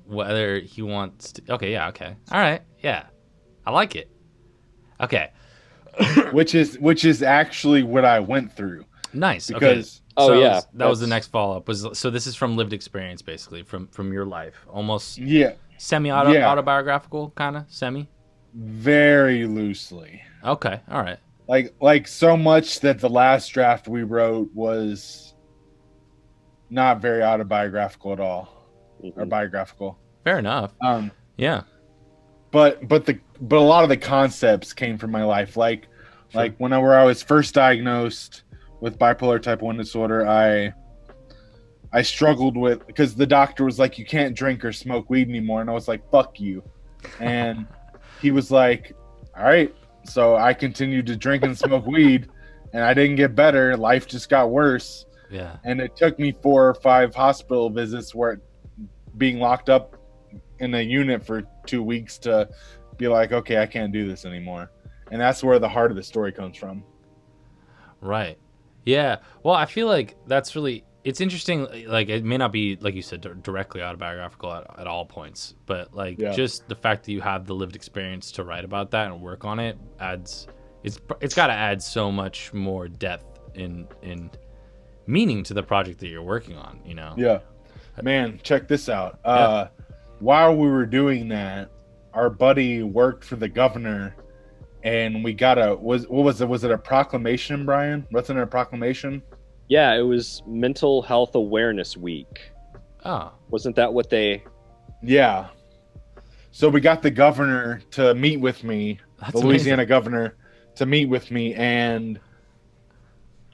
whether he wants to. Okay. Yeah. Okay. All right. Yeah. I like it. Okay. which is actually what I went through. Nice. Because that was the next follow-up. So this is from lived experience, basically, from your life, almost autobiographical, kind of semi. Very loosely. Okay. All right. Like so much that the last draft we wrote was not very autobiographical at all, or biographical. Fair enough. Yeah. But a lot of the concepts came from my life. Like Sure. Like whenever I was first diagnosed with bipolar type 1 disorder, I struggled with, because the doctor was like, you can't drink or smoke weed anymore, and I was like, fuck you. And he was like, all right. So I continued to drink and smoke weed, and I didn't get better. Life just got worse. Yeah. And it took me 4 or 5 hospital visits where being locked up in a unit for 2 weeks to be like, okay, I can't do this anymore. And that's where the heart of the story comes from. Right. Yeah. Well, I feel like that's really, it's interesting. Like, it may not be, like you said, directly autobiographical at all points, but like just the fact that you have the lived experience to write about that and work on it adds, it's got to add so much more depth in meaning to the project that you're working on, you know? Yeah. Man, check this out. While we were doing that, our buddy worked for the governor, and we got was it a proclamation, Brian? Wasn't it a proclamation? Yeah, it was Mental Health Awareness Week. Oh. Wasn't that what they... Yeah. So we got the governor to meet with me, That's the Louisiana governor, to meet with me and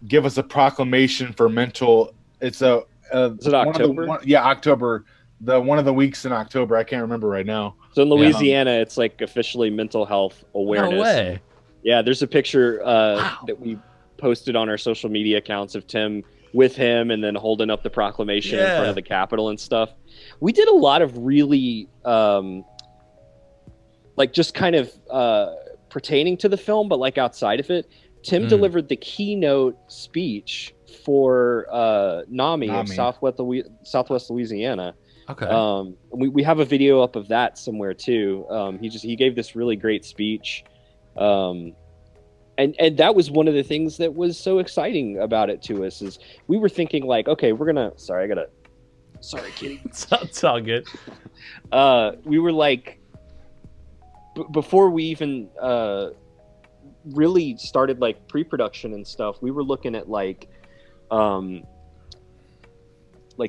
give us a proclamation for mental... It's a... Is it October? October. One of the weeks in October. I can't remember right now. So in Louisiana, it's like officially Mental Health Awareness. No way. Yeah, there's a picture that we posted on our social media accounts of Tim with him and then holding up the proclamation in front of the Capitol and stuff. We did a lot of really like just kind of pertaining to the film, but like outside of it. Tim delivered the keynote speech for NAMI of Southwest Louisiana. Okay. We have a video up of that somewhere too. He gave this really great speech. And that was one of the things that was so exciting about it to us is we were thinking like, okay, sorry, kitty. It's all good. We were like, before we even really started like pre-production and stuff, we were looking at like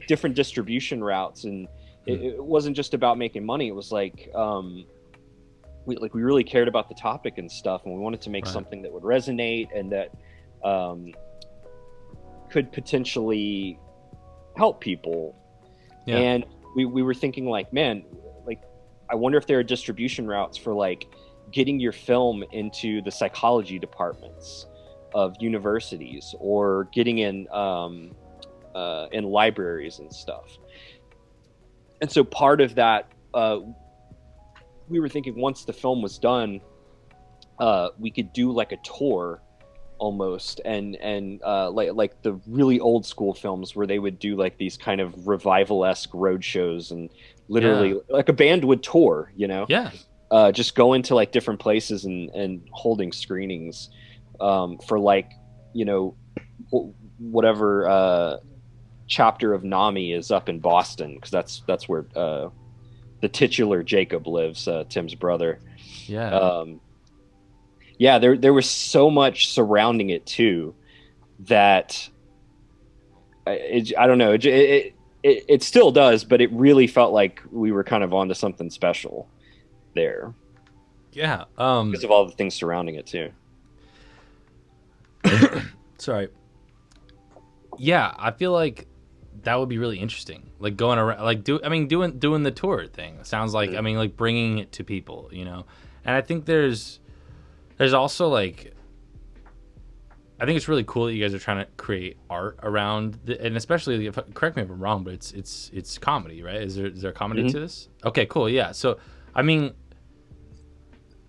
different distribution routes, and it wasn't just about making money. It was like, we really cared about the topic and stuff, and we wanted to make something that would resonate and that could potentially help people. Yeah. And we were thinking like, man, like, I wonder if there are distribution routes for like getting your film into the psychology departments of universities or getting in libraries and stuff. And so part of that, we were thinking once the film was done, we could do like a tour almost, and like the really old school films where they would do like these kind of revival-esque road shows and literally like a band would tour, you know? Yeah. Just go into like different places and holding screenings for like, you know, whatever chapter of NAMI is up in Boston, because that's where the titular Jacob lives, Tim's brother. There was so much surrounding it too that I don't know, it still does, but it really felt like we were kind of onto something special there. Because of all the things surrounding it too. Sorry. Yeah, I feel like that would be really interesting. Like going around, like doing the tour thing. It sounds like, I mean, like bringing it to people, you know. And I think there's also like, I think it's really cool that you guys are trying to create art around and especially, correct me if I'm wrong, but it's comedy, right? Is there comedy to this? Okay, cool. Yeah. So, I mean,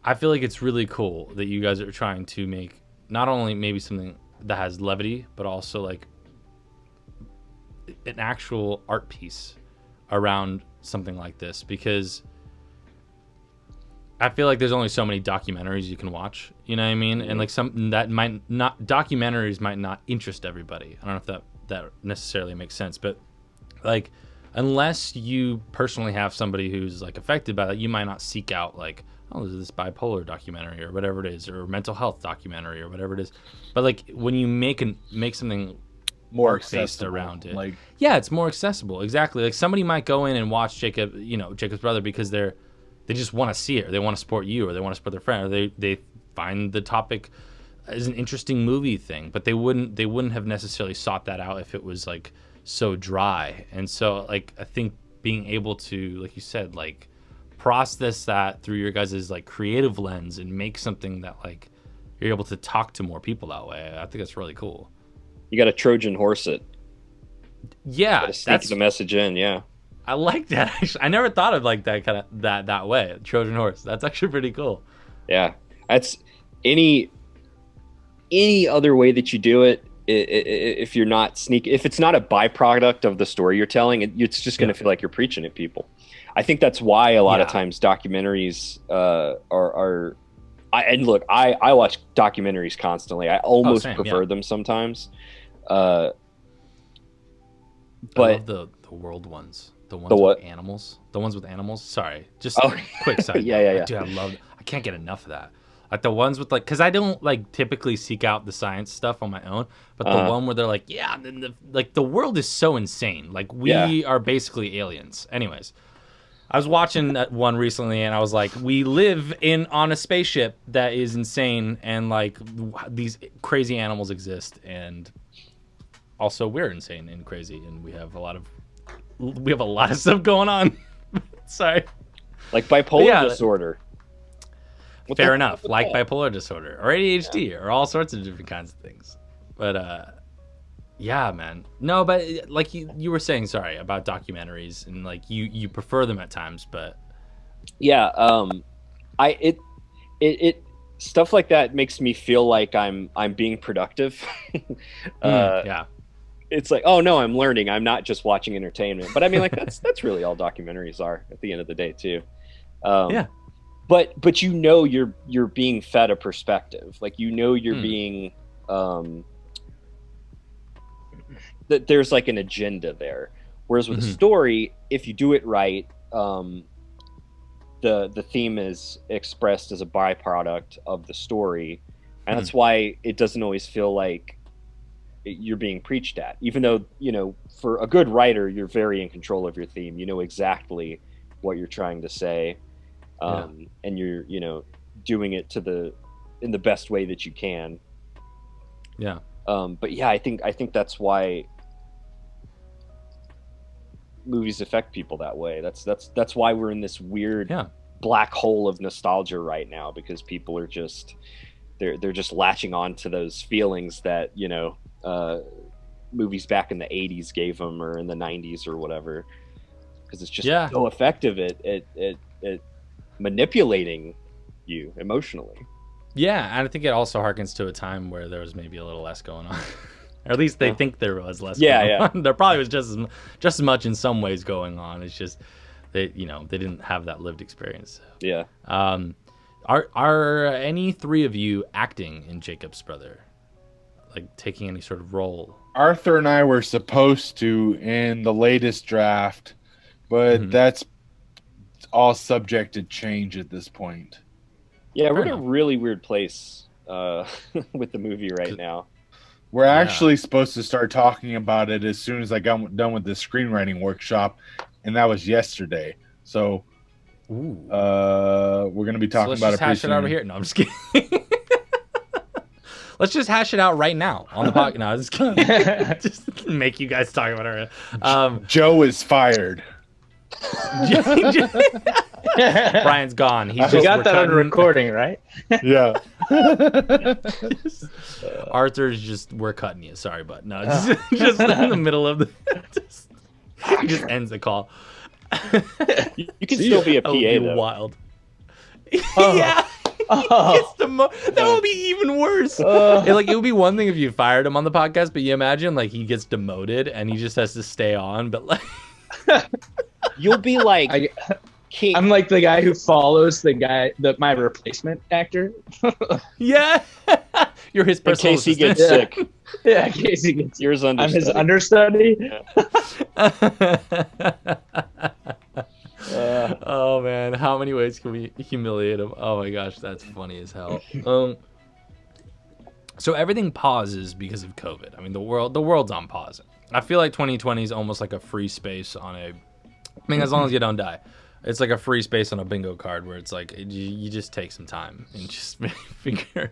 I feel like it's really cool that you guys are trying to make not only maybe something that has levity, but also like an actual art piece around something like this, because I feel like there's only so many documentaries you can watch, you know what I mean? And like some that documentaries might not interest everybody. I don't know if that necessarily makes sense, but like unless you personally have somebody who's like affected by that, you might not seek out like, oh, there's this bipolar documentary or whatever it is, or mental health documentary or whatever it is. But like when you make something more accessible around it, like, yeah, it's more accessible. Exactly. Like somebody might go in and watch Jacob's brother because they just want to see it, or they want to support you, or they want to support their friend, or they find the topic is an interesting movie thing, but they wouldn't have necessarily sought that out if it was like so dry. And so like I think being able to, like you said, like process that through your guys' like creative lens and make something that like you're able to talk to more people that way, I think that's really cool. You got to Trojan horse it. Yeah, Sneak the message in. Yeah, I like that. Actually, I never thought of like that kind of that way. Trojan horse. That's actually pretty cool. Yeah, that's any other way that you do it. If you're not if it's not a byproduct of the story you're telling, it's just going to feel like you're preaching at people. I think that's why a lot of times documentaries are. And look, I watch documentaries constantly. I almost prefer them sometimes. But I love the world ones. The ones with animals. The ones with animals. Sorry, just quick side. Yeah. Dude, I can't get enough of that. Like the ones with like, because I don't like typically seek out the science stuff on my own, but the one where they're like, the world is so insane. Like we are basically aliens. Anyways, I was watching one recently, and I was like, we live on a spaceship that is insane, and like these crazy animals exist, and also we're insane and crazy, and we have a lot of stuff going on. Sorry, like bipolar disorder. Fair enough, like bipolar disorder or ADHD or all sorts of different kinds of things. But yeah, man. No, but like you were saying, sorry, about documentaries, and like you prefer them at times, but yeah, it stuff like that makes me feel like I'm being productive. Yeah. It's like, oh no, I'm learning. I'm not just watching entertainment. But I mean, like that's really all documentaries are at the end of the day too. Yeah. But you know you're being fed a perspective. Like you know you're being that there's like an agenda there. Whereas with a story, if you do it right, the theme is expressed as a byproduct of the story, and that's why it doesn't always feel like you're being preached at. Even though, you know, for a good writer, you're very in control of your theme. You know exactly what you're trying to say, and you're, you know, doing it in the best way that you can. Yeah. But yeah, I think that's why movies affect people that way. That's why we're in this weird black hole of nostalgia right now, because people are just they're just latching on to those feelings that, you know, movies back in the 80s gave them, or in the 90s or whatever, because it's just so effective at manipulating you emotionally. Yeah, and I think it also harkens to a time where there was maybe a little less going on. Or at least they think there was less going on. There probably was just as much in some ways going on. It's just they didn't have that lived experience. Yeah. Are any three of you acting in Jacob's Brother? Like taking any sort of role? Arthur and I were supposed to in the latest draft, but that's all subject to change at this point. Yeah, we're in a really weird place with the movie right now. We're actually supposed to start talking about it as soon as I got done with the screenwriting workshop, and that was yesterday. So we're going to be talking about it pretty hash soon. it out over here. No, I'm just kidding. Let's just hash it out right now on the podcast. No, just kidding. Just make you guys talk about it. Joe is fired. Brian's gone. We got that on recording, right? Yeah. Arthur's just, we're cutting you. Sorry, but no, just in the middle of the. He just ends the call. You can still be a PA, though. Wild. Yeah. That would be even worse. It would be one thing if you fired him on the podcast, but you imagine like he gets demoted and he just has to stay on. But like, you'll be like, I'm like the guy who follows my replacement actor. Yeah, you're his personal in case assistant. He gets sick. Yeah, in case he gets. Yours understudy. I'm his understudy. Yeah. Oh man, how many ways can we humiliate him? Oh my gosh, that's funny as hell. So everything pauses because of COVID. I mean, the world's on pause. I feel like 2020 is almost like a free space on a. I mean, as long as you don't die. it's like a free space on a bingo card where it's like you just take some time and just figure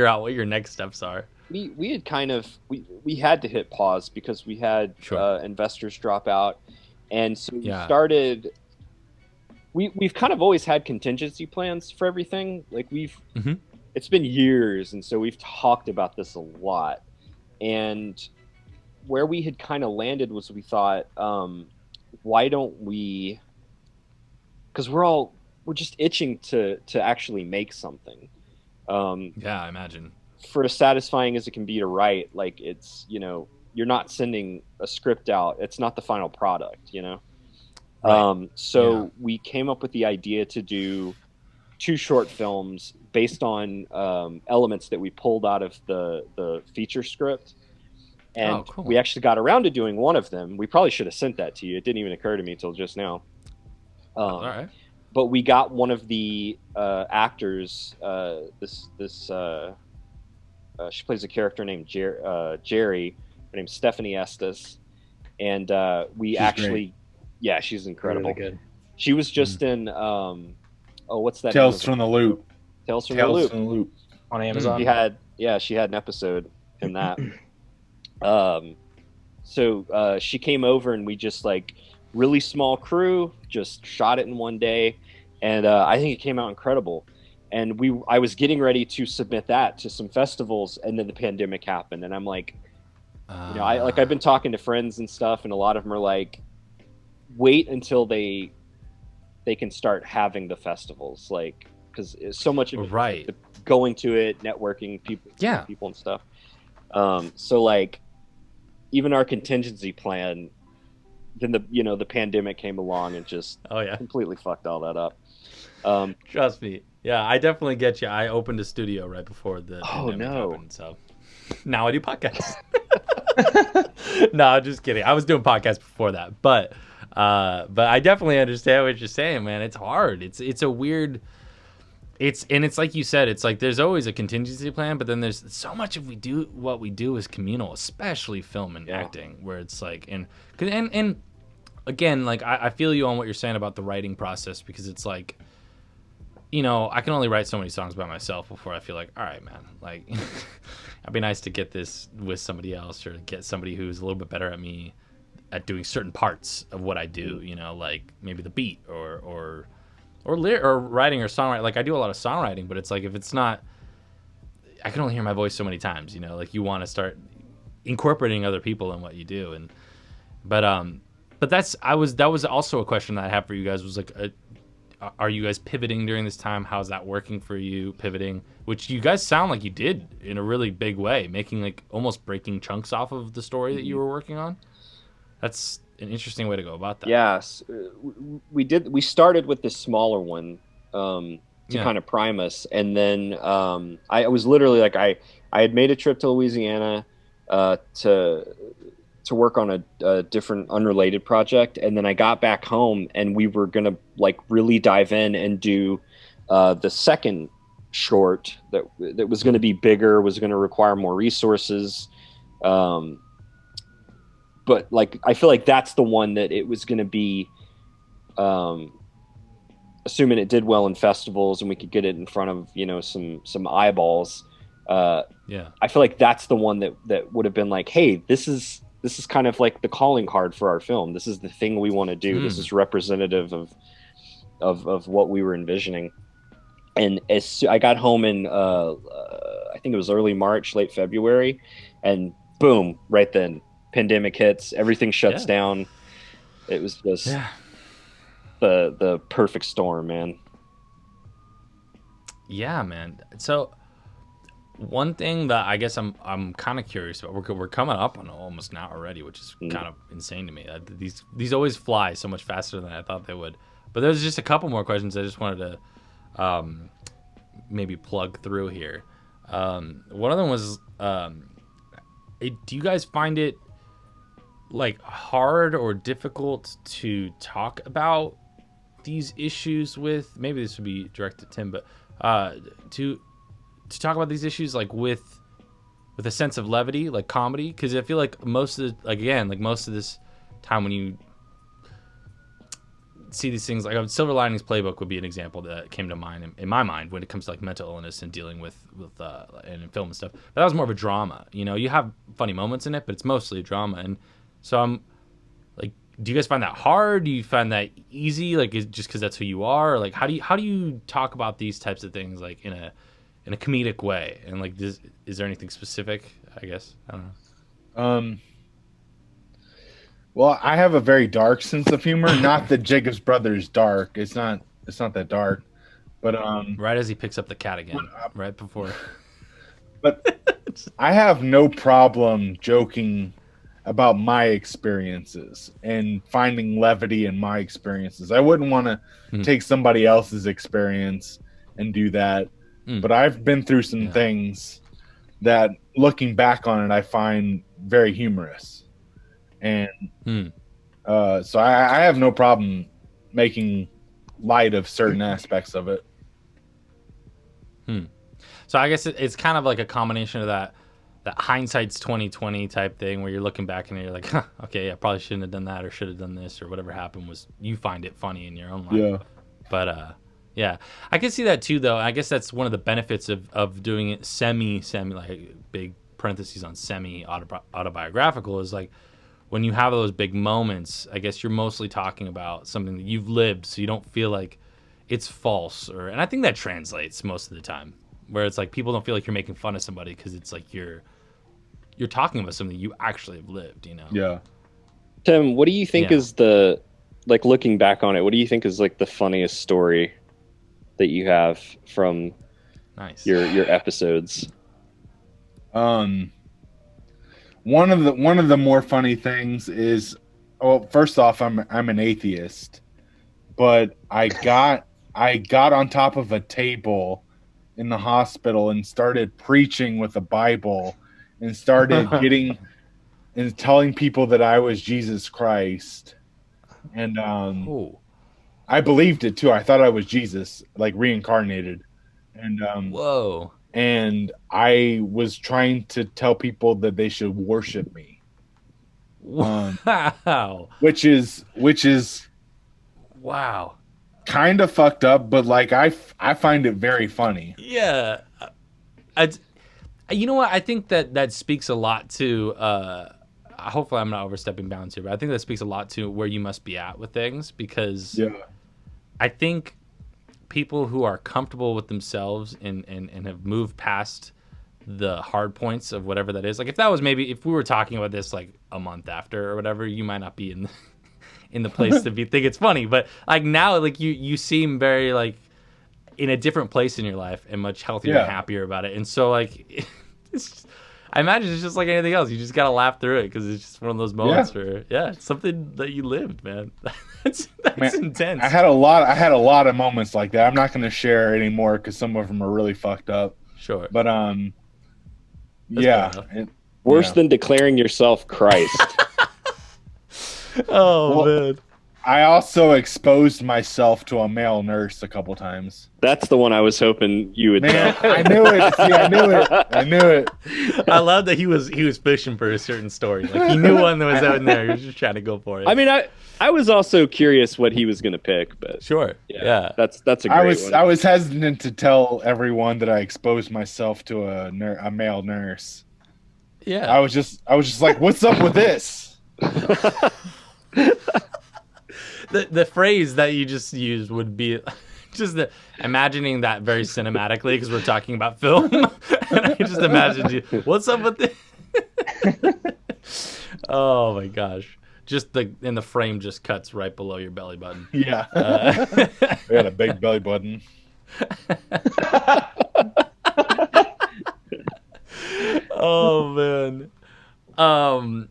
out what your next steps are. We had kind of we had to hit pause because we had investors drop out, and so we started. We've kind of always had contingency plans for everything. Like it's been years, and so we've talked about this a lot. And where we had kind of landed was we thought, why don't we? Because we're just itching to actually make something. I imagine. For as satisfying as it can be to write, like it's, you're not sending a script out. It's not the final product, Right. So we came up with the idea to do 2 short films based on elements that we pulled out of the feature script. And cool. We actually got around to doing one of them. We probably should have sent that to you. It didn't even occur to me till just now. All right. But we got one of the actors, she plays a character named Jerry. Her name's Stephanie Estes. And she's actually, great. She's incredible. Really good. She was just in, what's that? Tales from the Loop. Tales from the Loop. On Amazon. She had an episode in that. So she came over and we just really small crew, just shot it in one day. And I think it came out incredible. And I was getting ready to submit that to some festivals, and then the pandemic happened. And I'm like, I've been talking to friends and stuff, and a lot of them are like, wait until they can start having the festivals, because so much of it, going to it, networking people and stuff. So even our contingency plan, then the pandemic came along and just completely fucked all that up. Trust me. Yeah, I definitely get you. I opened a studio right before the pandemic happened, so now I do podcasts. No, just kidding. I was doing podcasts before that, but I definitely understand what you're saying, man. It's hard. It's a weird. It's like you said. It's like there's always a contingency plan, but then there's so much of what we do is communal, especially film and acting, where it's like and again, I feel you on what you're saying about the writing process, because it's like, I can only write so many songs by myself before I feel like, all right, man, it'd be nice to get this with somebody else, or get somebody who's a little bit better at me at doing certain parts of what I do, like maybe the beat or writing or songwriting. I do a lot of songwriting, but it's like, if it's not, I can only hear my voice so many times, you want to start incorporating other people in what you do. But that was also a question that I have for you guys, was are you guys pivoting during this time? How's that working for you, pivoting? Which you guys sound like you did in a really big way, making almost breaking chunks off of the story that you were working on. That's an interesting way to go about that. Yes, we did. We started with this smaller one to kind of prime us, and then I was literally I had made a trip to Louisiana to work on a different unrelated project, and then I got back home and we were gonna really dive in and do the second short that was going to be bigger, was going to require more resources, but I feel like that's the one that it was going to be, assuming it did well in festivals and we could get it in front of some eyeballs, I feel like that's the one that would have been hey, this is kind of the calling card for our film. This is the thing we want to do. This is representative of what we were envisioning. And I got home in, I think it was early March, late February, and boom, right then, pandemic hits, everything shuts down. It was just the perfect storm, man. Yeah, man. So one thing that I guess I'm kind of curious about, we're coming up on almost now already, which is kind of insane to me. These always fly so much faster than I thought they would. But there's just a couple more questions I just wanted to maybe plug through here. One of them was, do you guys find it hard or difficult to talk about these issues with, maybe this would be directed to Tim, but to talk about these issues with a sense of levity, comedy? Because I feel like most of this time see these things like Silver Linings Playbook would be an example that came to mind in my mind when it comes to like mental illness and dealing with and in film and stuff. But that was more of a drama. You know, you have funny moments in it, but it's mostly a drama. And so I'm like, do you guys find that hard? Do you find that easy? Like, is just because that's who you are? Or like, how do you talk about these types of things like in a comedic way? And like, is there anything specific? I guess I don't know. Well, I have a very dark sense of humor. Not that Jacob's Brother is dark. It's not that dark. But right as he picks up the cat again, right before. But I have no problem joking about my experiences and finding levity in my experiences. I wouldn't want to take somebody else's experience and do that. But I've been through some things that, looking back on it, I find very humorous. And so I have no problem making light of certain aspects of it. So I guess it's kind of like a combination of that hindsight's 2020 type thing where you're looking back and you're like, huh, okay, I probably shouldn't have done that or should have done this or whatever happened was you find it funny in your own life. Yeah. But yeah, I can see that too, though. I guess that's one of the benefits of doing it semi like big parentheses on semi autobiographical is like when you have those big moments, I guess you're mostly talking about something that you've lived, so you don't feel like it's false. And I think that translates most of the time, where it's like people don't feel like you're making fun of somebody because it's like you're talking about something you actually have lived, you know? Yeah. Tim, what do you think is like looking back on it, what do you think is like the funniest story that you have from your episodes? One of the more funny things is, first off, I'm an atheist, but I got on top of a table in the hospital and started preaching with a Bible and started getting and telling people that I was Jesus Christ. And I believed it too. I thought I was Jesus, like reincarnated. And whoa. And I was trying to tell people that they should worship me. Wow. Which is wow. Kind of fucked up, but like I find it very funny. Yeah. You know what? I think that speaks a lot to hopefully I'm not overstepping bounds here, but I think that speaks a lot to where you must be at with things, because I think people who are comfortable with themselves and have moved past the hard points of whatever that is. Like if we were talking about this like a month after or whatever, you might not be in the place to think it's funny. But like now, like you seem very like in a different place in your life and much healthier and happier about it. And so like I imagine it's just like anything else. You just gotta laugh through it because it's just one of those moments where it's something that you lived, man. That's intense. I had a lot of moments like that. I'm not going to share anymore because some of them are really fucked up. Sure. But worse than declaring yourself Christ. Man. I also exposed myself to a male nurse a couple times. That's the one I was hoping you would Man, tell. I knew it. See, I knew it. I love that he was fishing for a certain story. Like he knew one that was out in there. He was just trying to go for it. I mean, I was also curious what he was going to pick, but sure. Yeah. That's a great one. I was hesitant to tell everyone that I exposed myself to a male nurse. Yeah. I was just like, what's up with this? The phrase that you just used would be just imagining that very cinematically because we're talking about film. And I just imagined you. What's up with this? Oh my gosh! Just the frame just cuts right below your belly button. Yeah, I got a big belly button. Oh man.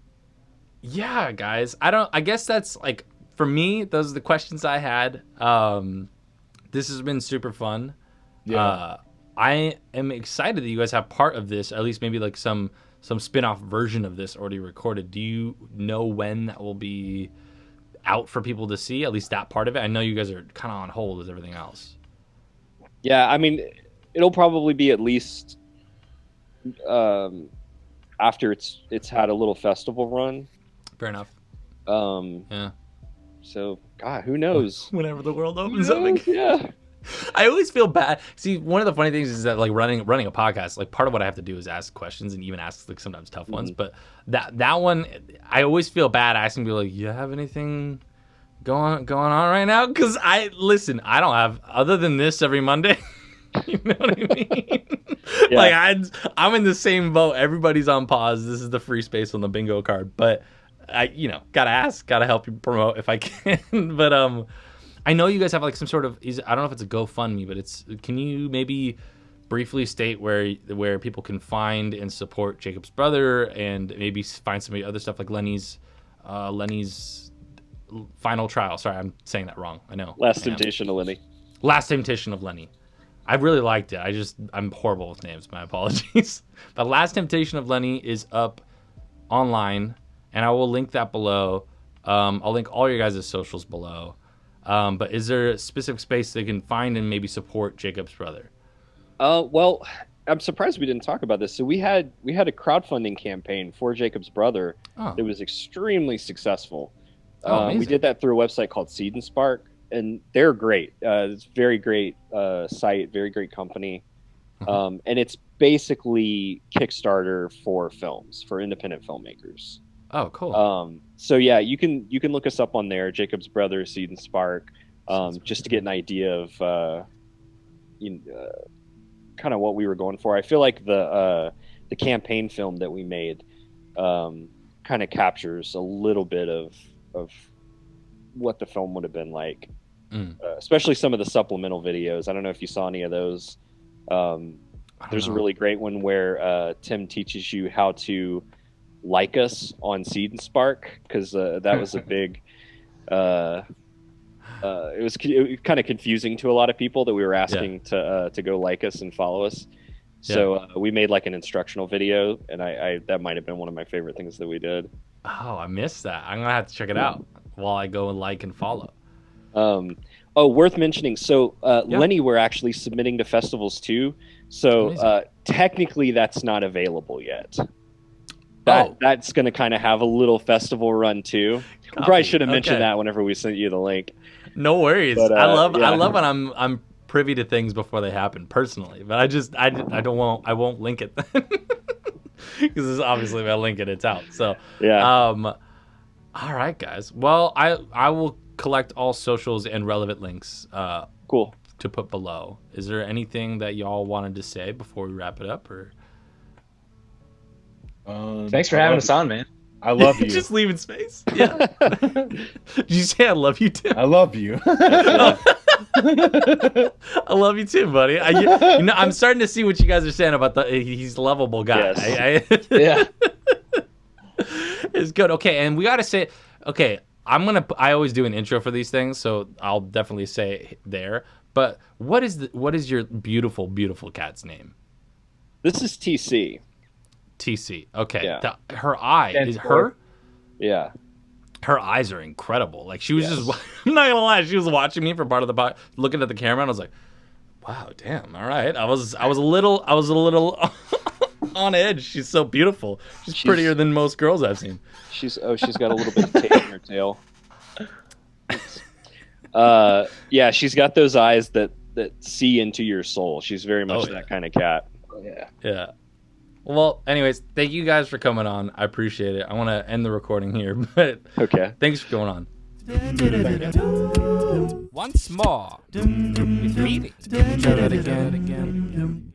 Yeah, guys. I guess that's like. For me, those are the questions I had. This has been super fun. Yeah. I am excited that you guys have part of this, at least maybe like some spin-off version of this already recorded. Do you know when that will be out for people to see, at least that part of it? I know you guys are kind of on hold as everything else. Yeah, I mean, it'll probably be at least after it's had a little festival run. Fair enough. Yeah. So, God, who knows? Whenever the world Who opens knows? up again. Yeah. I always feel bad. See, one of the funny things is that like running a podcast, like part of what I have to do is ask questions and even ask like sometimes tough ones. But that one, I always feel bad asking people like, "You have anything going on right now?" Because I don't have other than this every Monday. You know what I mean? Yeah. Like I'm in the same boat. Everybody's on pause. This is the free space on the bingo card. But I, gotta ask, gotta help you promote if I can. But I know you guys have like some sort of, I don't know if it's a GoFundMe, but can you maybe briefly state where people can find and support Jacob's brother and maybe find some other stuff like Lenny's final trial. Sorry, I'm saying that wrong. I know. Last Temptation of Lenny. Last Temptation of Lenny. I really liked it. I'm horrible with names. My apologies. But Last Temptation of Lenny is up online, and I will link that below. I'll link all your guys' socials below. But is there a specific space they can find and maybe support Jacob's brother? Well, I'm surprised we didn't talk about this. So we had a crowdfunding campaign for Jacob's brother. Oh. That was extremely successsul. Amazing. We did that through a website called Seed and Spark, and they're great. It's a very great site, very great company. And it's basically Kickstarter for films, for independent filmmakers. Oh, cool. So yeah, you can look us up on there, Jacob's brother, Seed and Spark, just to get an idea of kind of what we were going for. I feel like the campaign film that we made kind of captures a little bit of what the film would have been like, especially some of the supplemental videos. I don't know if you saw any of those. There's a really great one where Tim teaches you how to like us on Seed and Spark, because that was a big it was kind of confusing to a lot of people that we were asking to go like us and follow us. So we made like an instructional video, and I that might have been one of my favorite things that we did. Oh, I missed that. I'm gonna have to check it out while I go and like and follow. Worth mentioning. So Lenny, we're actually submitting to festivals too. So technically that's not available yet. That's going to kind of have a little festival run too. We probably should have mentioned that whenever we sent you the link. No worries. But, I love when I'm privy to things before they happen personally, but I won't link it then. Because obviously if I link it, it's out. So all right, guys. Well, I will collect all socials and relevant links. Cool. To put below. Is there anything that y'all wanted to say before we wrap it up, or? Thanks for having us on, man. I love you. Just leaving space. Yeah. Did you say I love you too? I love you. I love you too, buddy. I'm starting to see what you guys are saying about he's a lovable guy. Yes. Yeah. It's good. Okay, and we got to say, okay, I always do an intro for these things, so I'll definitely say there. But what is your beautiful, beautiful cat's name? This is TC. TC. Okay. Yeah. Her eye is her. Yeah. Her eyes are incredible. Like she was just. I'm not gonna lie. She was watching me for part of the pod, looking at the camera, and I was like, "Wow, damn. All right." I was a little on edge. She's so beautiful. She's prettier than most girls I've seen. She's got a little bit of tape in her tail. She's got those eyes that see into your soul. She's very much that kind of cat. Yeah. Well, anyways, thank you guys for coming on. I appreciate it. I want to end the recording here, but okay. Thanks for going on. Once more, with reading. Try that again.